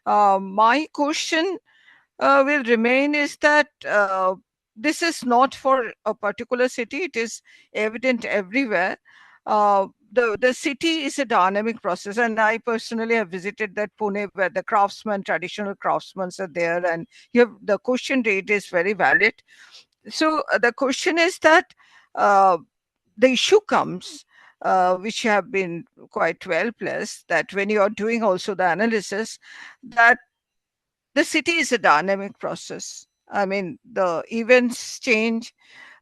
My question will remain is that this is not for a particular city, it is evident everywhere. The city is a dynamic process, and I personally have visited that Pune where the craftsmen, traditional craftsmen are there, and you have the question rate is very valid. So the question is that uh, the issue comes, which have been quite well placed, that when you are doing also the analysis, that the city is a dynamic process. I mean, the events change,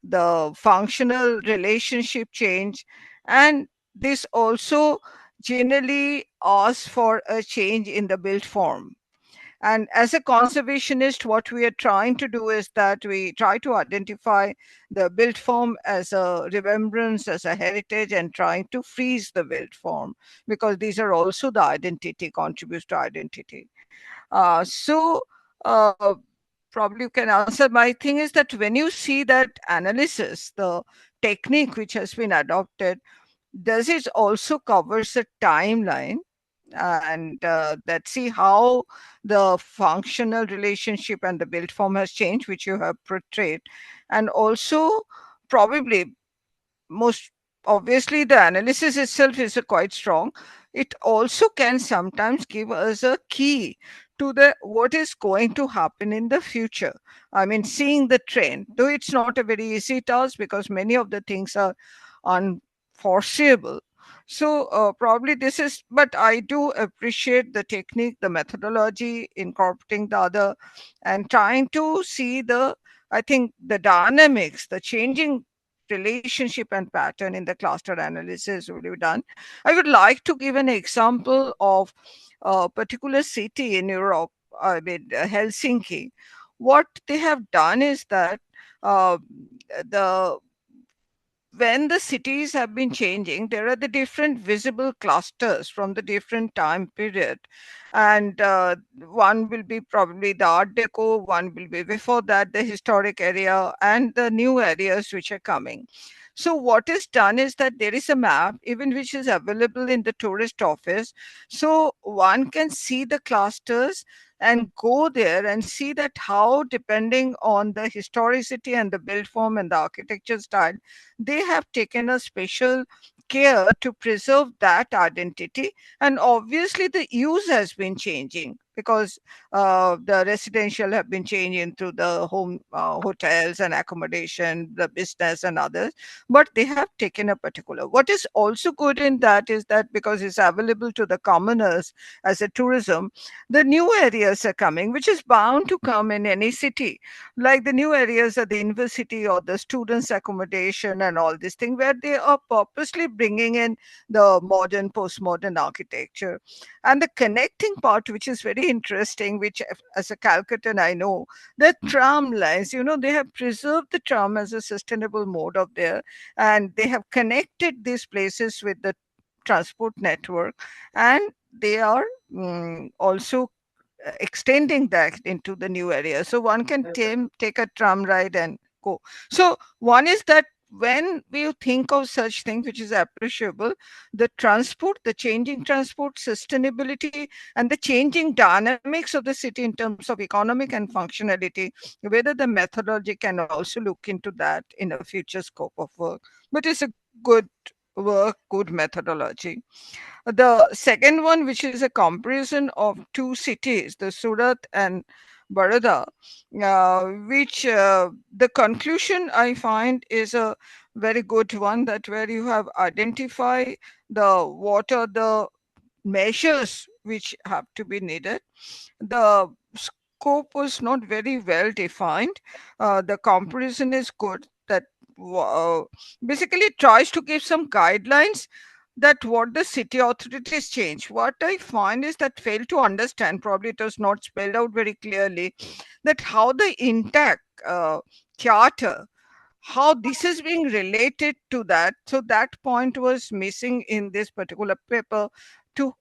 the functional relationship change, and this also generally asks for a change in the built form. And as a conservationist, what we are trying to do is that we try to identify the built form as a remembrance, as a heritage, and trying to freeze the built form because these are also the identity, contributes to identity. So probably you can answer. My thing is that when you see that analysis, the technique which has been adopted, does it also covers a timeline and that see how the functional relationship and the built form has changed, which you have portrayed, and also probably most obviously the analysis itself is quite strong. It also can sometimes give us a key to the what is going to happen in the future. I mean, seeing the trend, though it's not a very easy task because many of the things are unforeseeable. So probably this is, but I do appreciate the technique, the methodology, incorporating the other and trying to see the, I think the dynamics, the changing relationship and pattern in the cluster analysis will be done. I would like to give an example of a particular city in Europe, I mean, when the cities have been changing, there are the different visible clusters from the different time period. And one will be probably the Art Deco, one will be before that, the historic area, and the new areas which are coming. So what is done is that there is a map, even which is available in the tourist office. So one can see the clusters and go there and see that how, depending on the historicity and the build form and the architecture style, they have taken a special care to preserve that identity. And obviously the use has been changing because the residential have been changing through the home hotels and accommodation, the business and others, but they have taken a particular. What is also good in that is that because it's available to the commoners as a tourism, the new areas are coming, which is bound to come in any city. Like the new areas are the university or the students accommodation and all this thing, where they are purposely bringing in the modern postmodern architecture. And the connecting part, which is very interesting, which as a Calcuttan I know, the tram lines, they have preserved the tram as a sustainable mode of there, and they have connected these places with the transport network, and they are also extending that into the new area. So one can take a tram ride and go. So one is that when we think of such things, which is appreciable, the transport, the changing transport, sustainability, and the changing dynamics of the city in terms of economic and functionality, whether the methodology can also look into that in a future scope of work. But it's a good work, good methodology. The second one, which is a comparison of two cities, the Surat and Baroda, which the conclusion I find is a very good one, that where you have identified what are the measures which have to be needed. The scope was not very well defined. The comparison is good, that uh, basically tries to give some guidelines that what the city authorities change. What I find is that fail to understand, probably it was not spelled out very clearly, that how the INTACH charter, how this is being related to that. So that point was missing in this particular paper, to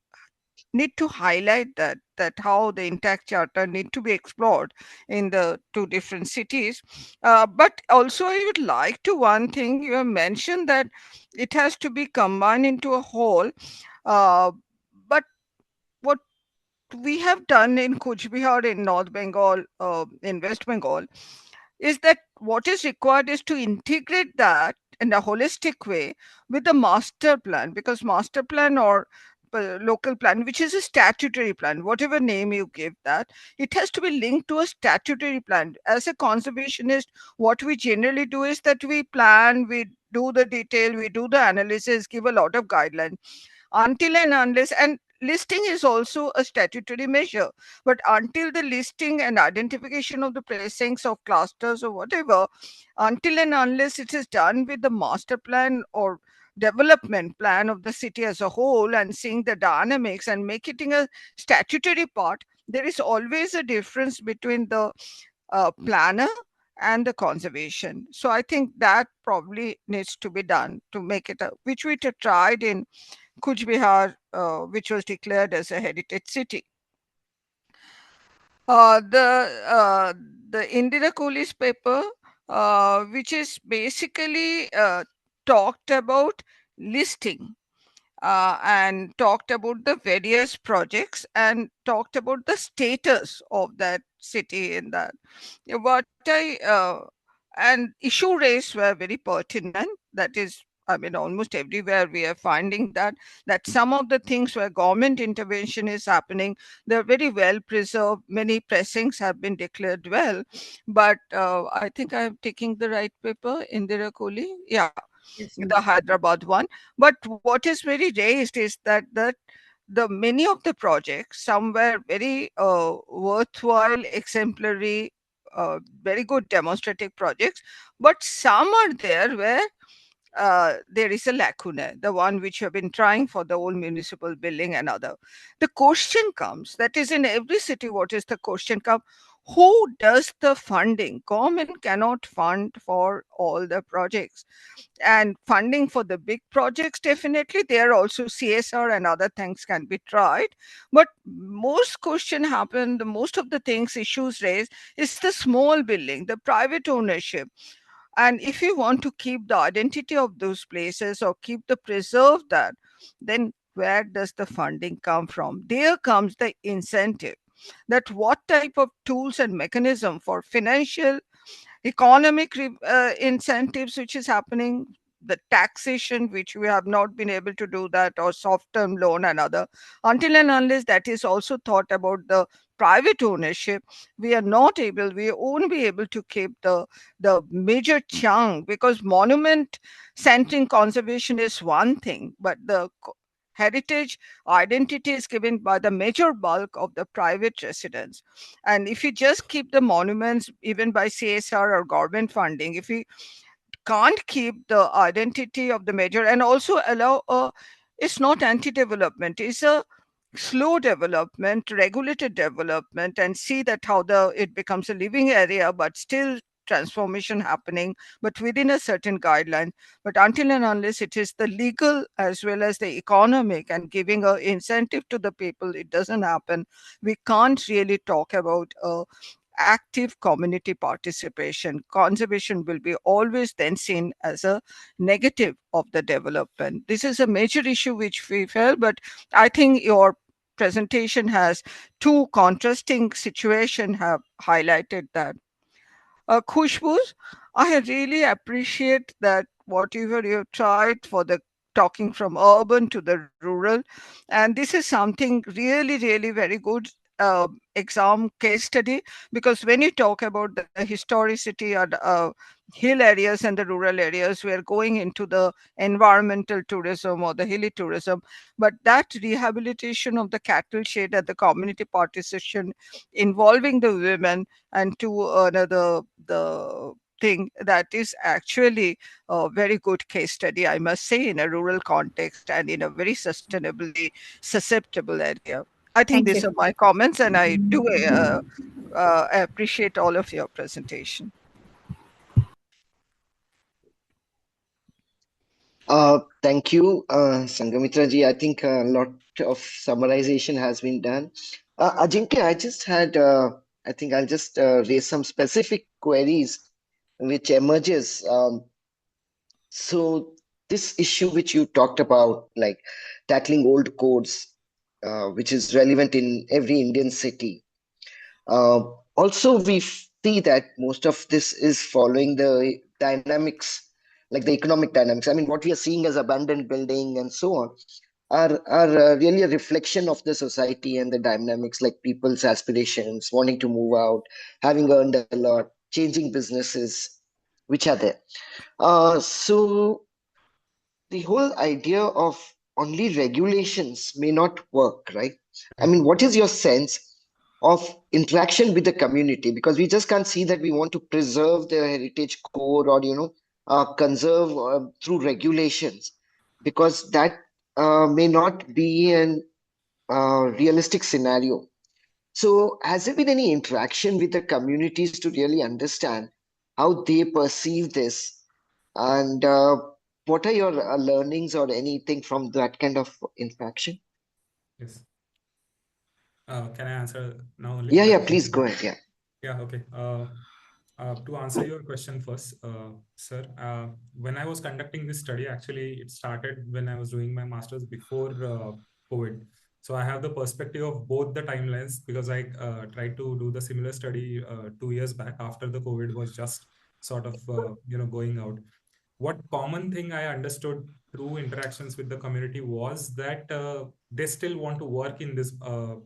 need to highlight that how the INTACH charter need to be explored in the two different cities. But also I would like to one thing you have mentioned, that it has to be combined into a whole. But what we have done in Kuch Bihar, in North Bengal, in West Bengal, is that what is required is to integrate that in a holistic way with the master plan, because master plan or local plan, which is a statutory plan, whatever name you give that, it has to be linked to a statutory plan. As a conservationist, what we generally do is that we plan, we do the detail, we do the analysis, give a lot of guidelines until and unless, and listing is also a statutory measure, but until the listing and identification of the precincts of clusters or whatever, until and unless it is done with the master plan or development plan of the city as a whole, and seeing the dynamics and make it in a statutory part, there is always a difference between the planner and the conservation. So I think that probably needs to be done to make it which we tried in Kuch Bihar, which was declared as a heritage city. Uh, the uh, the Indira Kohli's paper, which is basically talked about listing, and talked about the various projects and talked about the status of that city in that. What I and issue raised were very pertinent. That is, I mean, almost everywhere we are finding that some of the things where government intervention is happening, they're very well preserved. Many pressings have been declared well, but I think I'm taking the right paper, Indira Kohli. Yeah, Yes, the ma'am. Hyderabad one. But what is very raised is that the many of the projects, some were very worthwhile, exemplary, very good demonstrative projects, but some are there where there is a lacuna, the one which you have been trying for the old municipal building and other. The question comes, that is in every city, what is the question come? who does the funding? Government cannot fund for all the projects, and funding for the big projects, definitely there also CSR and other things can be tried. But most question happen, the most of the things issues raised is the small building, the private ownership. And if you want to keep the identity of those places or keep the preserve that, then where does the funding come from? There comes the incentive, that what type of tools and mechanism for financial economic incentives which is happening, the taxation which we have not been able to do that, or soft term loan and other, until and unless that is also thought about the private ownership, we are not able, we won't be able to keep the major chunk, because monument centering conservation is one thing, but the heritage identity is given by the major bulk of the private residents. And if you just keep the monuments, even by CSR or government funding, if we can't keep the identity of the major and also allow a, it's not anti-development, it's a slow development, regulated development, and see that how the it becomes a living area, but still transformation happening, but within a certain guideline. But until and unless it is the legal as well as the economic and giving a incentive to the people, it doesn't happen. We can't really talk about active community participation. Conservation will be always then seen as a negative of the development. This is a major issue which we felt, but I think your presentation has two contrasting situations have highlighted that. Khushboo, I really appreciate that whatever you tried for the talking from urban to the rural, and this is something really, really very good exam case study, because when you talk about the historicity or hill areas and the rural areas, we are going into the environmental tourism or the hilly tourism, but that rehabilitation of the cattle shed and the community participation involving the women and to another the thing, that is actually a very good case study, I must say, in a rural context and in a very sustainably susceptible area. I think Thank these are you. my comments, and I do appreciate all of your presentation. Thank you, Sanghamitra ji. I think a lot of summarization has been done. Ajinkya, I think I'll just raise some specific queries which emerges. So this issue which you talked about, like tackling old codes, which is relevant in every Indian city. Uh, Also, we see that most of this is following the dynamics, like the economic dynamics. I mean, what we are seeing as abandoned building and so on are really a reflection of the society and the dynamics, like people's aspirations, wanting to move out, having earned a lot, changing businesses, which are there. So the whole idea of only regulations may not work, right? I Right. mean, what is your sense of interaction with the community? Because we just can't see that we want to preserve the heritage core or, conserve through regulations, because that may not be an realistic scenario. So, has there been any interaction with the communities to really understand how they perceive this? And what are your learnings or anything from that kind of interaction? Yes. Can I answer now only? Yeah, yeah, please go ahead. Yeah. Yeah, okay. To answer your question first, sir, when I was conducting this study, actually, it started when I was doing my master's before COVID. So I have the perspective of both the timelines, because I tried to do the similar study 2 years back after the COVID was just sort of going out. What common thing I understood through interactions with the community was that they still want to work in these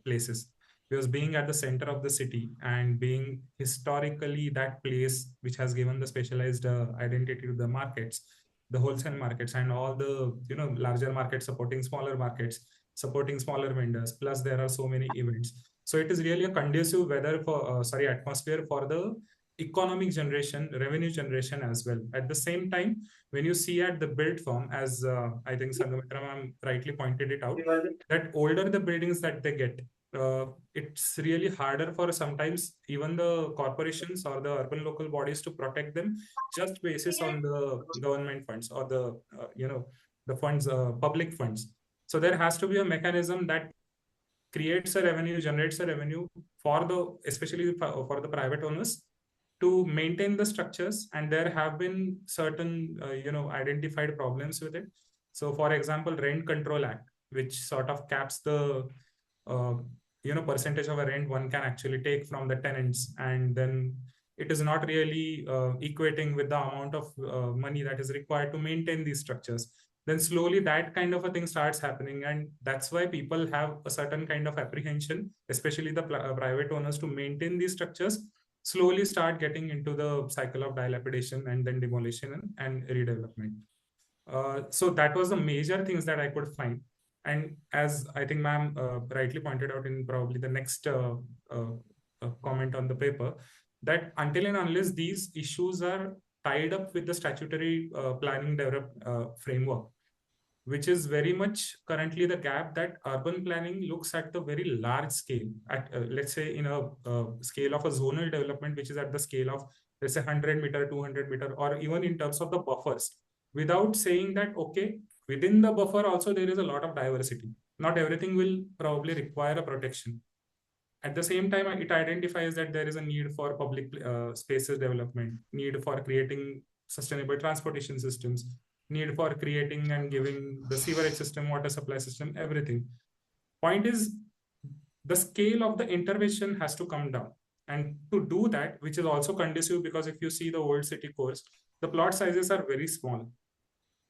places, because being at the center of the city and being historically that place which has given the specialized identity to the markets, the wholesale markets, and all the larger markets supporting smaller markets, supporting smaller vendors, plus there are so many events. So it is really a conducive weather for atmosphere for the economic generation, revenue generation as well. At the same time, when you see at the built form, as I think Sanghamitra ma'am rightly pointed it out, that older the buildings that they get, it's really harder for sometimes even the corporations or the urban local bodies to protect them just basis on the government funds or the the funds, public funds. So there has to be a mechanism that creates a revenue, generates a revenue for the, especially for the private owners, to maintain the structures. And there have been certain identified problems with it. So for example, Rent Control Act, which sort of caps the uh, percentage of a rent one can actually take from the tenants, and then it is not really equating with the amount of money that is required to maintain these structures. Then slowly that kind of a thing starts happening, and that's why people have a certain kind of apprehension, especially the private owners, to maintain these structures, slowly start getting into the cycle of dilapidation and then demolition and redevelopment. So that was the major things that I could find. And as I think ma'am rightly pointed out in probably the next comment on the paper, that until and unless these issues are tied up with the statutory planning framework, which is very much currently the gap, that urban planning looks at the very large scale, at let's say in a scale of a zonal development, which is at the scale of, let's say, 100-meter, 200-meter, or even in terms of the buffers, without saying that, okay, within the buffer also there is a lot of diversity. Not everything will probably require a protection. At the same time, it identifies that there is a need for public spaces development, need for creating sustainable transportation systems, need for creating and giving the sewerage system, water supply system, everything. Point is, the scale of the intervention has to come down. And to do that, which is also conducive, because if you see the old city cores, the plot sizes are very small.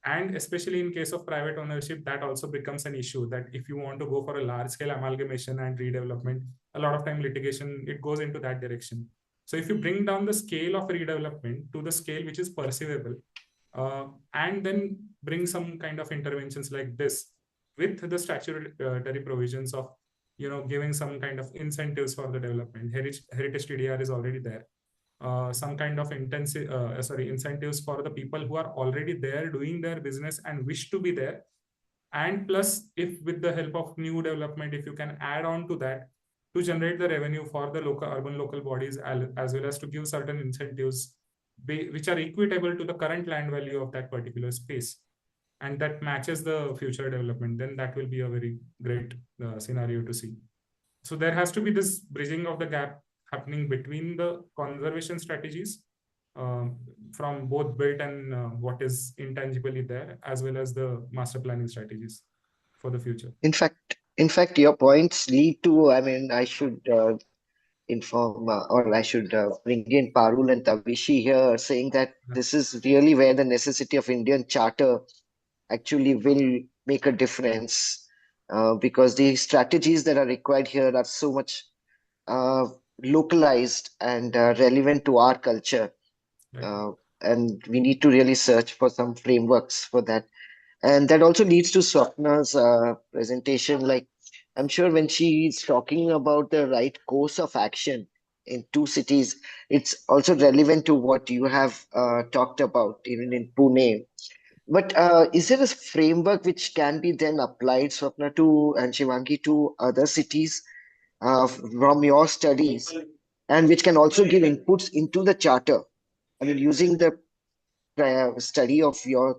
And especially in case of private ownership, that also becomes an issue, that if you want to go for a large scale amalgamation and redevelopment, a lot of time litigation, it goes into that direction. So if you bring down the scale of redevelopment to the scale which is perceivable, and then bring some kind of interventions like this with the statutory provisions of giving some kind of incentives for the development. Heritage TDR is already there. Some kind of incentives for the people who are already there doing their business and wish to be there. And plus, if with the help of new development, if you can add on to that to generate the revenue for the urban local bodies, as well as to give certain incentives which are equitable to the current land value of that particular space, and that matches the future development, then that will be a very great scenario to see. So there has to be this bridging of the gap happening between the conservation strategies from both built and what is intangibly there, as well as the master planning strategies for the future. In fact, your points lead to, I mean, I should inform or I should bring in Parul and Tavishi here, saying that this is really where the necessity of Indian Charter actually will make a difference, because the strategies that are required here are so much uh, localized and relevant to our culture. Right. And we need to really search for some frameworks for that. And that also leads to Swapna's presentation. Like, I'm sure when she's talking about the right course of action in two cities, it's also relevant to what you have talked about, even in Pune. But is there a framework which can be then applied, Swapna, to and Shivangi, to other cities from your studies, and which can also give inputs into the charter? I mean, using the study of your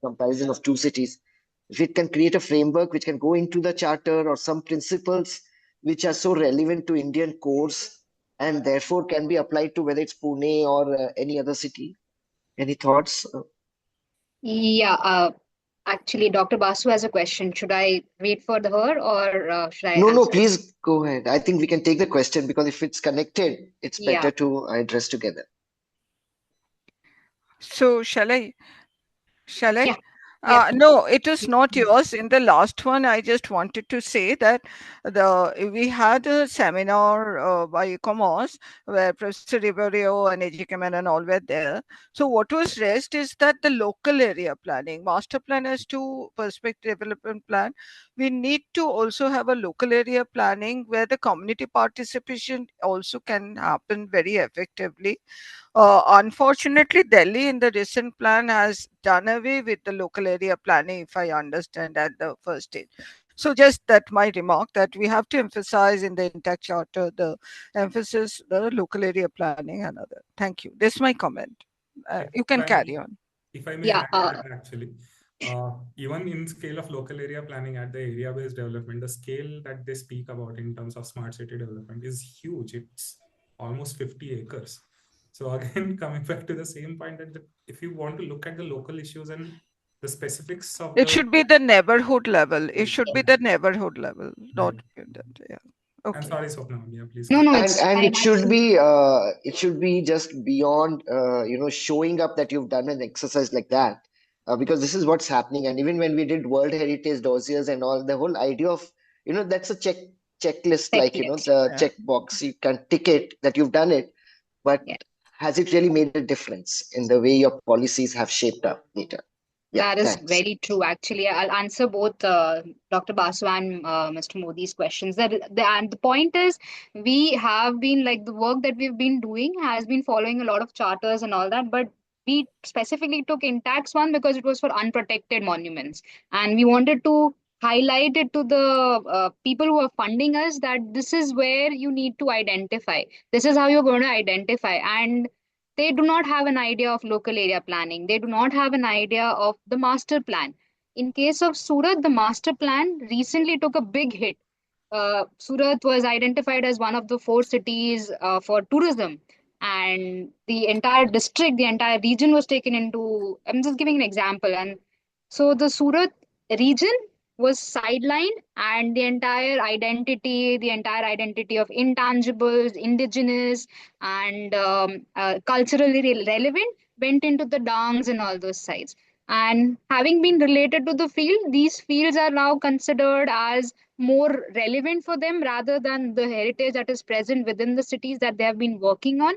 comparison of two cities, if it can create a framework which can go into the charter, or some principles which are so relevant to Indian cores and therefore can be applied to whether it's Pune or any other city. Any thoughts? Yeah, actually, Dr. Basu has a question. Should I wait for her, or should I No, no, answer? please go ahead. I think we can take the question, because if it's connected, it's Yeah. better to address together. So shall I? Shall I? Yeah. Yes. No, it is not yours. In the last one, I just wanted to say that we had a seminar by Commerce where Professor Ribeiro and Ajinkya and all were there. So what was raised is that the local area planning, master plan has two perspective development plan. We need to also have a local area planning where the community participation also can happen very effectively. Unfortunately, Delhi in the recent plan has done away with the local area planning, if I understand, at the first stage. So just that my remark that we have to emphasize in the INTACH Charter the emphasis, the local area planning and other. Thank you. This is my comment. You can carry on. If I may Yeah. add, actually, even in scale of local area planning at the area-based development, the scale that they speak about in terms of smart city development is huge. It's almost 50 acres. So again, coming back to the same point that if you want to look at the local issues and the specifics of It should be the neighborhood level. It should be the neighborhood level, not that. Yeah. Okay. I'm sorry, Swapna. Yeah, please. No, and it should be just beyond showing up that you've done an exercise like that, because this is what's happening. And even when we did World Heritage dossiers and all, the whole idea of that's a checklist, like the checkbox, you can tick it that you've done it, but has it really made a difference in the way your policies have shaped up later? That is very true. Actually, I'll answer both Dr. Basu and Mr. Modi's questions. And the point is, we have been like the work that we've been doing has been following a lot of charters and all that, but we specifically took INTAC's one because it was for unprotected monuments, and we wanted to highlight it to the people who are funding us that this is where you need to identify. This is how you're going to identify. And they do not have an idea of local area planning. They do not have an idea of the master plan. In case of Surat, the master plan recently took a big hit. Surat was identified as one of the 4 cities for tourism, and the entire district, the entire region was taken into. I'm just giving an example, and so the Surat region was sidelined, and the entire identity of intangibles, indigenous, and culturally relevant went into the dongs and all those sites. And having been related to the field, these fields are now considered as more relevant for them rather than the heritage that is present within the cities that they have been working on.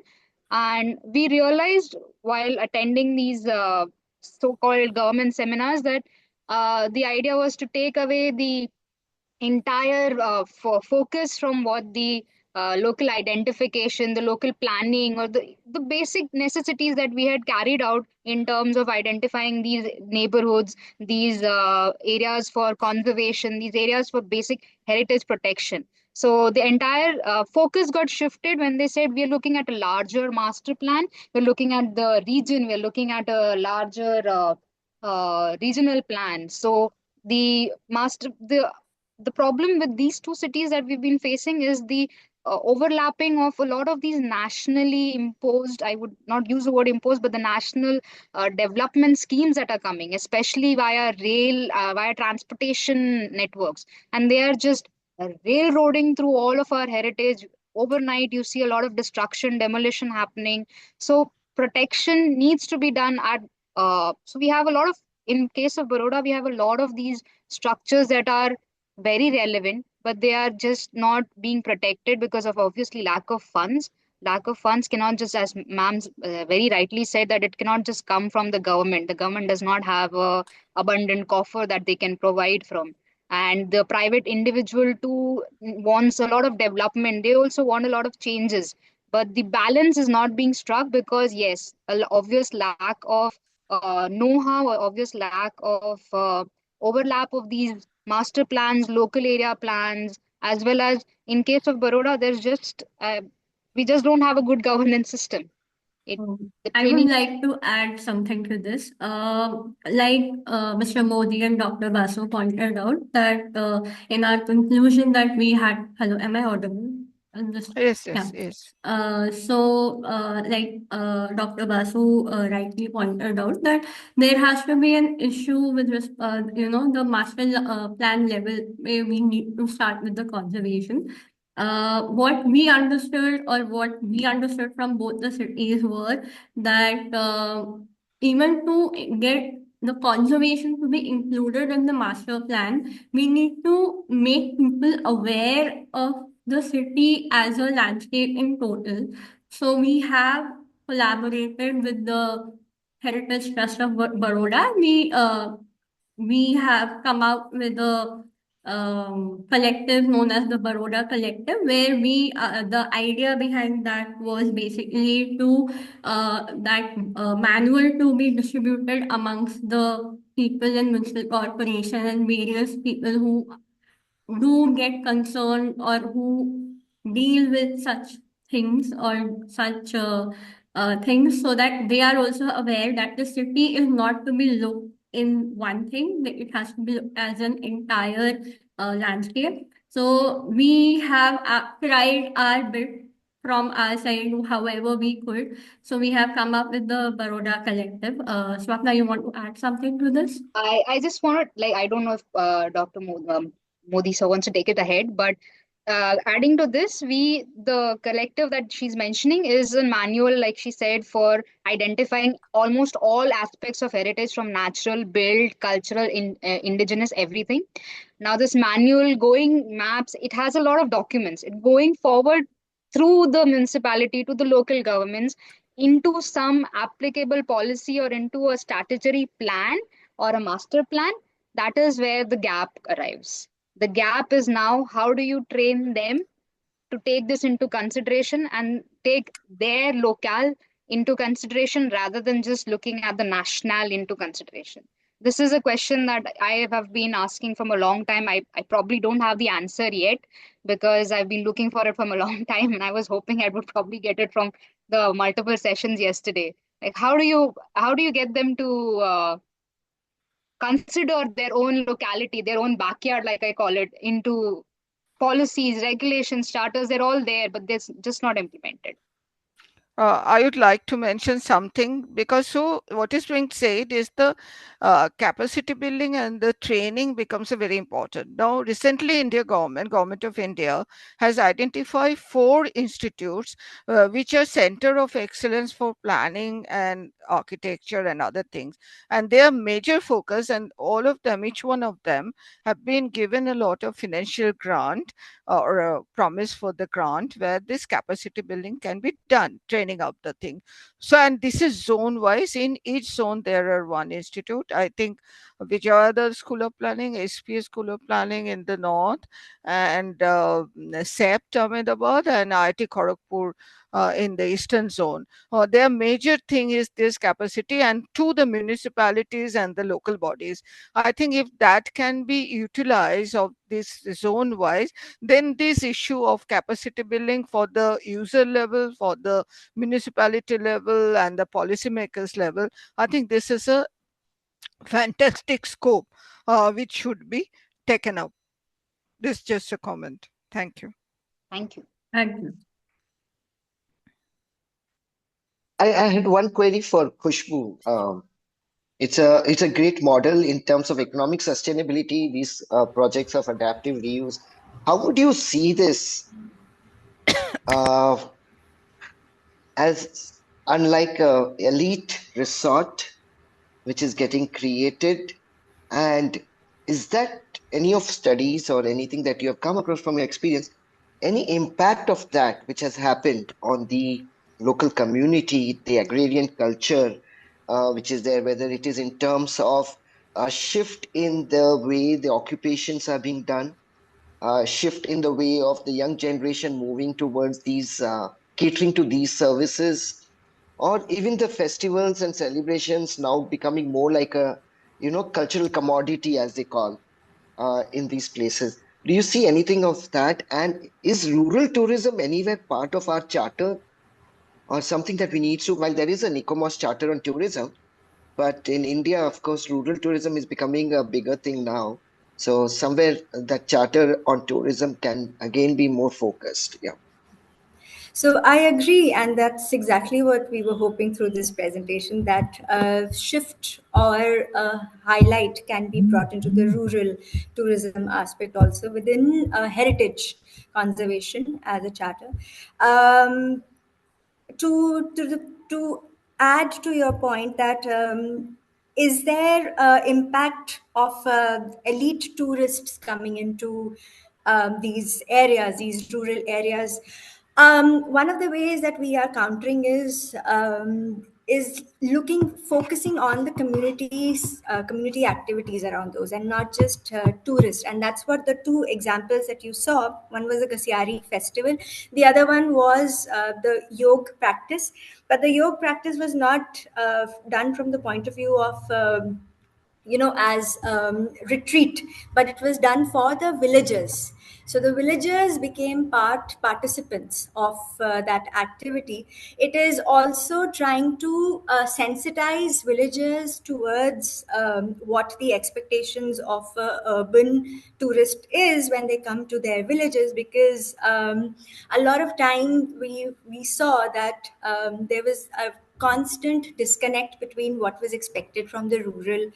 And we realized while attending these so-called government seminars that the idea was to take away the entire focus from what the local identification, the local planning, or the basic necessities that we had carried out in terms of identifying these neighborhoods, these areas for conservation, these areas for basic heritage protection. So the entire focus got shifted when they said we are looking at a larger master plan, we're looking at the region, we're looking at a larger regional plan. So the problem with these 2 cities that we've been facing is the overlapping of a lot of these nationally imposed, I would not use the word imposed, but the national development schemes that are coming, especially via rail, via transportation networks. And they are just railroading through all of our heritage. Overnight, you see a lot of destruction, demolition happening. So protection needs to be done at, so we have a lot of, in case of Baroda, we have a lot of these structures that are very relevant, but they are just not being protected because of obviously lack of funds. Lack of funds cannot just, as ma'am very rightly said, that it cannot just come from the government. The government does not have a abundant coffer that they can provide from. And the private individual too wants a lot of development. They also want a lot of changes. But the balance is not being struck because, yes, obvious lack of know-how, or obvious lack of overlap of these master plans, local area plans, as well as in case of Baroda, there's just we just don't have a good governance system. I would like to add something to this. Like Mr. Modi and Dr. Basu pointed out that in our conclusion that we had, hello, am I audible? Yes. Like Dr. Basu rightly pointed out that there has to be an issue with the master plan level where we need to start with the conservation. What we understood from both the cities were that even to get the conservation to be included in the master plan, we need to make people aware of the city as a landscape in total. So we have collaborated with the Heritage Trust of Baroda. We have come out with a collective known as the Baroda Collective, where the idea behind that was basically to that manual to be distributed amongst the people in municipal corporation and various people who do get concerned or who deal with such things or such things, so that they are also aware that the city is not to be looked in one thing, that it has to be looked as an entire landscape. So we have tried our bit from our side, however we could. So we have come up with the Baroda Collective. Swapna, you want to add something to this? I just want to, like, I don't know if Dr. Modi sir wants to take it ahead, but adding to this, the collective that she's mentioning is a manual, like she said, for identifying almost all aspects of heritage, from natural, built, cultural, indigenous, everything. Now, this manual going maps, it has a lot of documents. It going forward through the municipality to the local governments into some applicable policy or into a statutory plan or a master plan. That is where the gap arrives. The gap is now, how do you train them to take this into consideration and take their locale into consideration rather than just looking at the national into consideration? This is a question that I have been asking from a long time. I probably don't have the answer yet because I've been looking for it from a long time, and I was hoping I would probably get it from the multiple sessions yesterday. Like, how do you get them to consider their own locality, their own backyard, like I call it, into policies, regulations, charters? They're all there, but they're just not implemented. I would like to mention something, because so what is being said is the capacity building and the training becomes a very important. Now, recently, Government of India has identified 4 institutes which are center of excellence for planning and architecture and other things. And their major focus, and all of them, each one of them, have been given a lot of financial grant or a promise for the grant where this capacity building can be done, training out the thing. So, and this is zone wise. In each zone, there are 1 institute. I think Vijayawada School of Planning, SPS School of Planning in the north, and SEPT Ahmedabad, and IIT Kharagpur in the eastern zone. Their major thing is this capacity, and to the municipalities and the local bodies. I think if that can be utilized of this zone wise, then this issue of capacity building for the user level, for the municipality level, and the policymakers level, I think this is a fantastic scope which should be taken up. This is just a comment. Thank you. Thank you. Thank you. I had one query for Khushboo. It's a great model in terms of economic sustainability, these projects of adaptive reuse. How would you see this uh, as unlike a elite resort which is getting created? And is that any of studies or anything that you have come across from your experience, any impact of that which has happened on the local community, the agrarian culture, which is there, whether it is in terms of a shift in the way the occupations are being done, a shift in the way of the young generation moving towards these, catering to these services, or even the festivals and celebrations now becoming more like a cultural commodity, as they call, in these places. Do you see anything of that? And is rural tourism anywhere part of our charter, or something that we need to? While there is a Nicomos charter on tourism, but in India, of course, rural tourism is becoming a bigger thing now. So somewhere that charter on tourism can again be more focused. Yeah. So I agree, and that's exactly what we were hoping through this presentation, that a shift or a highlight can be brought into the rural tourism aspect also within heritage conservation as a charter. Um, to add to your point, that is there impact of elite tourists coming into these rural areas? One of the ways that we are countering is focusing on the community activities around those, and not just tourists. And that's what the 2 examples that you saw. One was the Gasiari festival. The other one was the yoga practice. But the yoga practice was not done from the point of view of as retreat, but it was done for the villagers. So the villagers became participants of that activity. It is also trying to sensitize villagers towards what the expectations of urban tourist is when they come to their villages, because a lot of time we saw that there was a constant disconnect between what was expected from the rural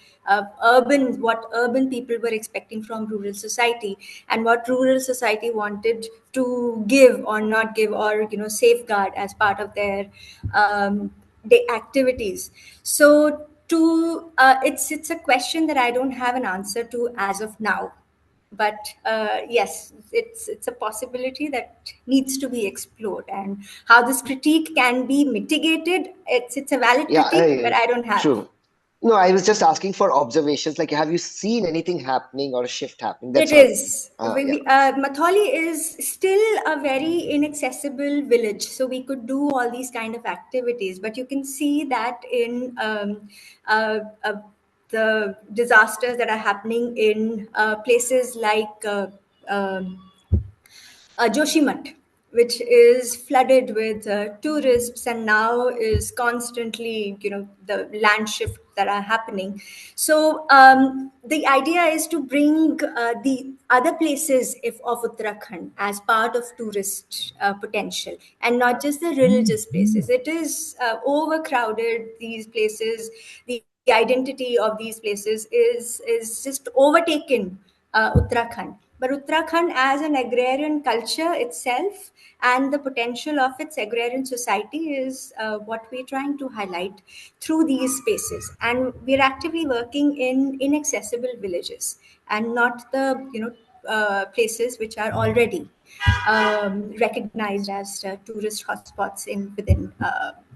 what urban people were expecting from rural society, and what rural society wanted to give or not give, or safeguard as part of their day activities. So it's a question that I don't have an answer to as of now, but yes, it's a possibility that needs to be explored, and how this critique can be mitigated, it's a valid Yeah, critique, but I don't have. true. No, I was just asking for observations. Like, have you seen anything happening or a shift happening? That's It all. is. Yeah. Matholi is still a very inaccessible village, so we could do all these kind of activities. But you can see that in the disasters that are happening in places like Joshimath, which is flooded with tourists, and now is constantly, the land shift that are happening. So the idea is to bring the other places of Uttarakhand as part of tourist potential, and not just the religious places. It is overcrowded, these places. The identity of these places is just overtaken Uttarakhand. But Uttarakhand as an agrarian culture itself, and the potential of its agrarian society, is what we're trying to highlight through these spaces. And we're actively working in inaccessible villages, and not the places which are already recognized as tourist hotspots within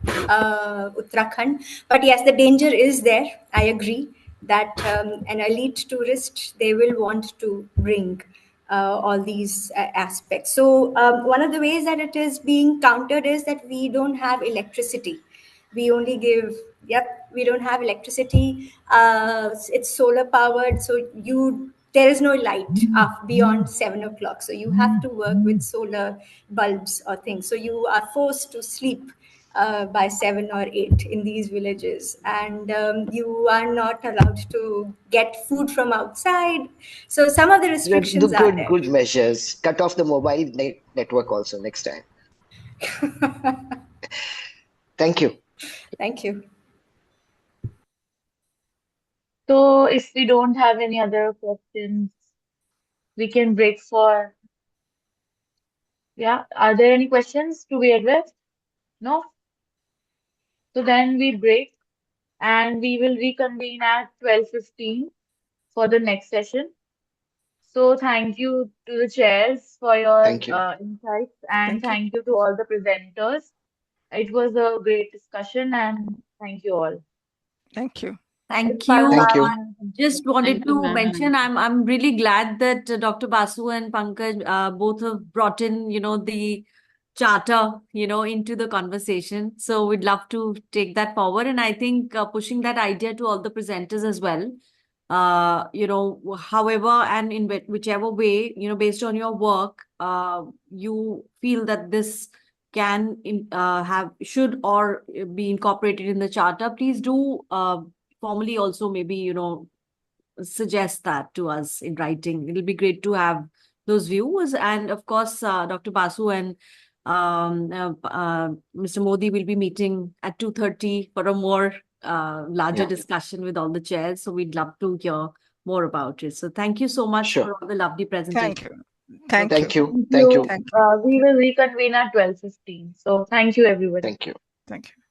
Uttarakhand. But yes, the danger is there. I agree that an elite tourist, they will want to bring all these aspects. So one of the ways that it is being countered is that we don't have electricity. We only give, we don't have electricity. It's solar powered, so there is no light beyond 7 o'clock. So you have to work with solar bulbs or things. So you are forced to sleep by 7 or 8 in these villages, and you are not allowed to get food from outside. So some of the The restrictions are good, there. good measures. Cut off the mobile network also next time. Thank you. Thank you. So if we don't have any other questions, we can break for, yeah. Are there any questions to be addressed? No? So then we break and we will reconvene at 12:15 for the next session. So thank you to the chairs for your Thank you. insights, and Thank you. thank you to all the presenters. It was a great discussion, and thank you all. Thank you. Thank Bye you. Thank you. Just wanted Thank you, to ma'am. mention, I'm really glad that Dr. Basu and Pankaj both have brought in, the charter, into the conversation. So we'd love to take that forward, and I think pushing that idea to all the presenters as well. However, and in whichever way, based on your work, you feel that this can should or be incorporated in the charter, please do formally also maybe suggest that to us in writing. It'll be great to have those views, and of course Dr. Basu and Mr. Modi will be meeting at 2:30 for a more larger Yeah. discussion with all the chairs, so we'd love to hear more about it. So thank you so much Sure. for all the lovely presentations. Thank you. Thank you. Thank you. Thank you. Thank you. We will reconvene at 12:15. So thank you, everybody. Thank you. Thank you.